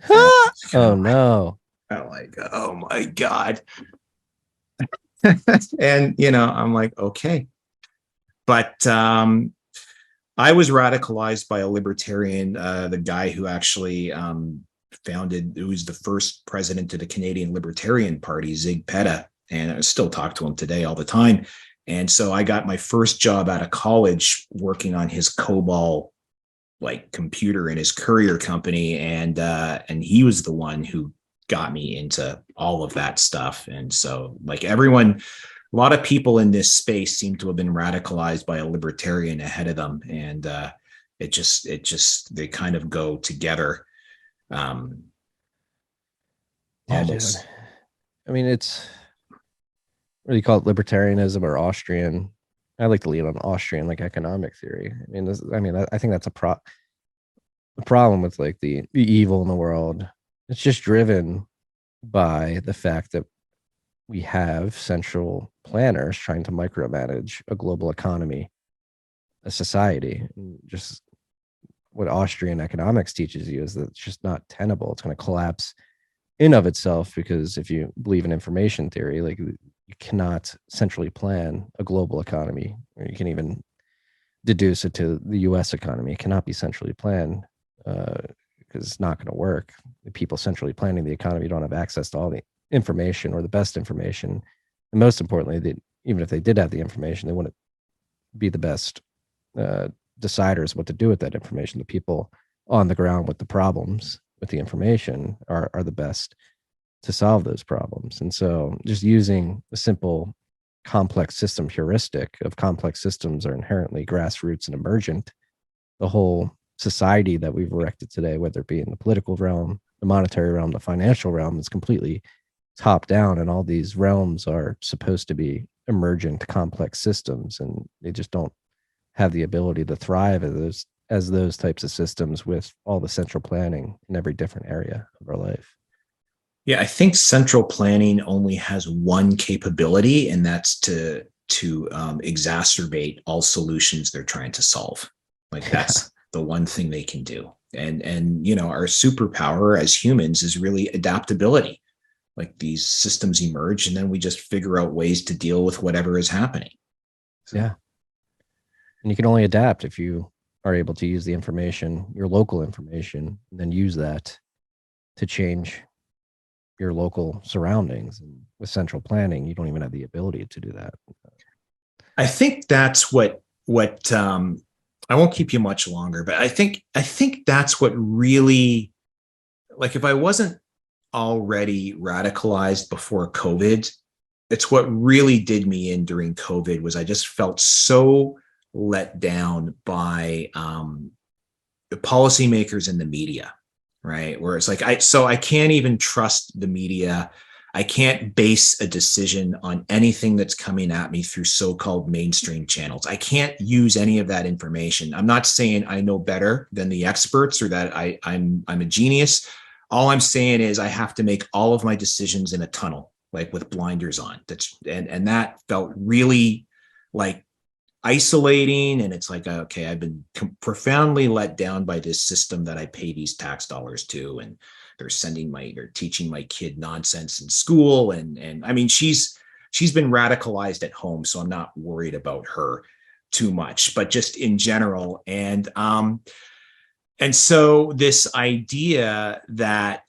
Oh no. I'm like, "Oh my God." And, I'm like, okay. But I was radicalized by a libertarian, the guy who actually who was the first president of the Canadian Libertarian Party, Zig Peta. And I still talk to him today all the time. And so I got my first job out of college working on his COBOL computer in his courier company. And he was the one who got me into all of that stuff. And so a lot of people in this space seem to have been radicalized by a libertarian ahead of them. And they kind of go together. Almost. I mean, it's, what do you call it, libertarianism or Austrian? I like to lean on Austrian economic theory. I think that's the problem with the evil in the world. It's just driven by the fact that we have central planners trying to micromanage a global economy, a society. And just what Austrian economics teaches you is that it's just not tenable. It's going to collapse in of itself, because if you believe in information theory, you cannot centrally plan a global economy, or you can even deduce it to the US economy. It cannot be centrally planned because it's not going to work. The people centrally planning the economy don't have access to all the information or the best information. And most importantly, even if they did have the information, they wouldn't be the best deciders what to do with that information. The people on the ground with the problems with the information are the best to solve those problems. And so just using a simple complex system heuristic of complex systems are inherently grassroots and emergent, the whole society that we've erected today, whether it be in the political realm, the monetary realm, the financial realm, is completely top down. And all these realms are supposed to be emergent complex systems, and they just don't have the ability to thrive as those types of systems with all the central planning in every different area of our life. Yeah, I think central planning only has one capability, and that's to exacerbate all solutions they're trying to solve. Like that's the one thing they can do. And our superpower as humans is really adaptability. Like these systems emerge and then we just figure out ways to deal with whatever is happening. So. Yeah. And you can only adapt if you are able to use the information, your local information, and then use that to change your local surroundings. And with central planning, you don't even have the ability to do that. I think that's what I won't keep you much longer, but I think that's what really, like, if I wasn't already radicalized before COVID, it's what really did me in during COVID was I just felt so let down by the policymakers and the media, right? Where it's like, I can't even trust the media. I can't base a decision on anything that's coming at me through so-called mainstream channels. I can't use any of that information. I'm not saying I know better than the experts or that I'm a genius. All I'm saying is I have to make all of my decisions in a tunnel, like with blinders on. And that felt really like isolating. And it's like, okay, I've been profoundly let down by this system that I pay these tax dollars to. And they're teaching my kid nonsense in school. And I mean, she's been radicalized at home, so I'm not worried about her too much, but just in general. And so this idea that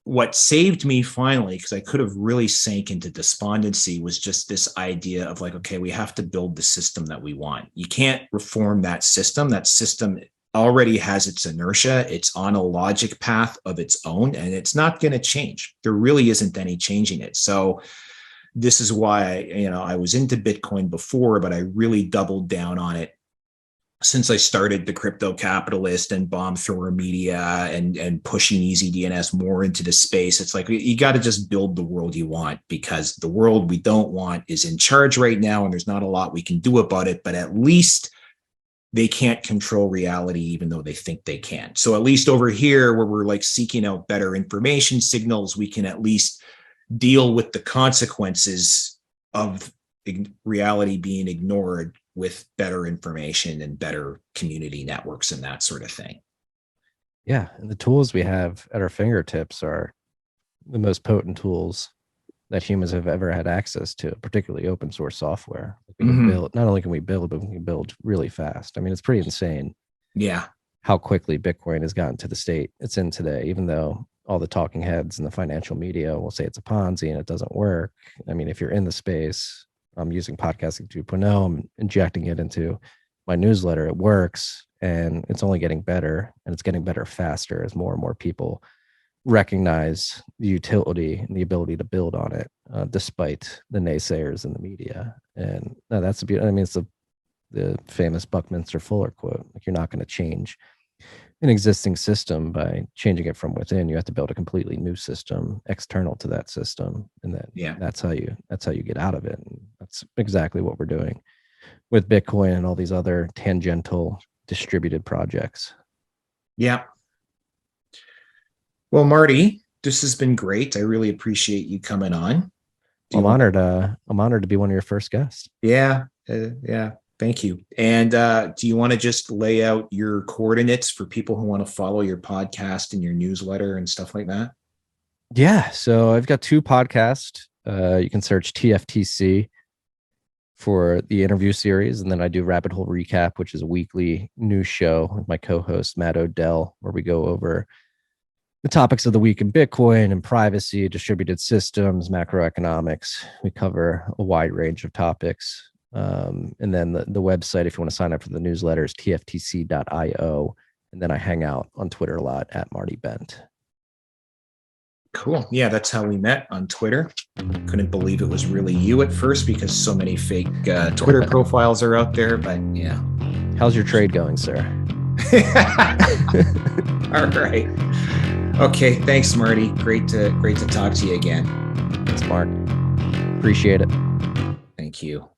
what saved me finally, because I could have really sank into despondency, was just this idea of like, okay, we have to build the system that we want. You can't reform that system. That system already has its inertia. It's on a logic path of its own, and it's not going to change. There really isn't any changing it. So this is why, I was into Bitcoin before, but I really doubled down on it since I started the Crypto Capitalist and Bomb Thrower Media and pushing Easy DNS more into the space. It's like, you got to just build the world you want, because the world we don't want is in charge right now. And there's not a lot we can do about it, but at least they can't control reality, even though they think they can. So at least over here, where we're like seeking out better information signals, we can at least deal with the consequences of reality being ignored with better information and better community networks and that sort of thing. Yeah. And the tools we have at our fingertips are the most potent tools that humans have ever had access to, particularly open source software. We can build, not only can we build, but we can build really fast. I mean, it's pretty insane. Yeah. How quickly Bitcoin has gotten to the state it's in today, even though all the talking heads in the financial media will say it's a Ponzi and it doesn't work. I mean, if you're in the space, I'm using podcasting 2.0, I'm injecting it into my newsletter. It works, and it's only getting better, and it's getting better faster as more and more people recognize the utility and the ability to build on it, despite the naysayers in the media. And that's the beauty. I mean, it's the famous Buckminster Fuller quote: like, you're not going to change an existing system by changing it from within. You have to build a completely new system external to that system, and then that's how you get out of it. And that's exactly what we're doing with Bitcoin and all these other tangential distributed projects. Yeah. Well, Marty, this has been great. I really appreciate you coming on. I'm honored to be one of your first guests. Yeah. Thank you. And do you want to just lay out your coordinates for people who want to follow your podcast and your newsletter and stuff like that? Yeah. So I've got 2 podcasts. You can search TFTC for the interview series. And then I do Rabbit Hole Recap, which is a weekly news show with my co-host, Matt Odell, where we go over the topics of the week in Bitcoin and privacy, distributed systems, macroeconomics. We cover a wide range of topics. And then the website, if you want to sign up for the newsletter, is tftc.io. And then I hang out on Twitter a lot at Marty Bent. Cool. Yeah, that's how we met, on Twitter. Couldn't believe it was really you at first, because so many fake Twitter profiles are out there. But yeah. How's your trade going, sir? All right. Okay. Thanks, Marty. Great to talk to you again. Thanks, Mark. Appreciate it. Thank you.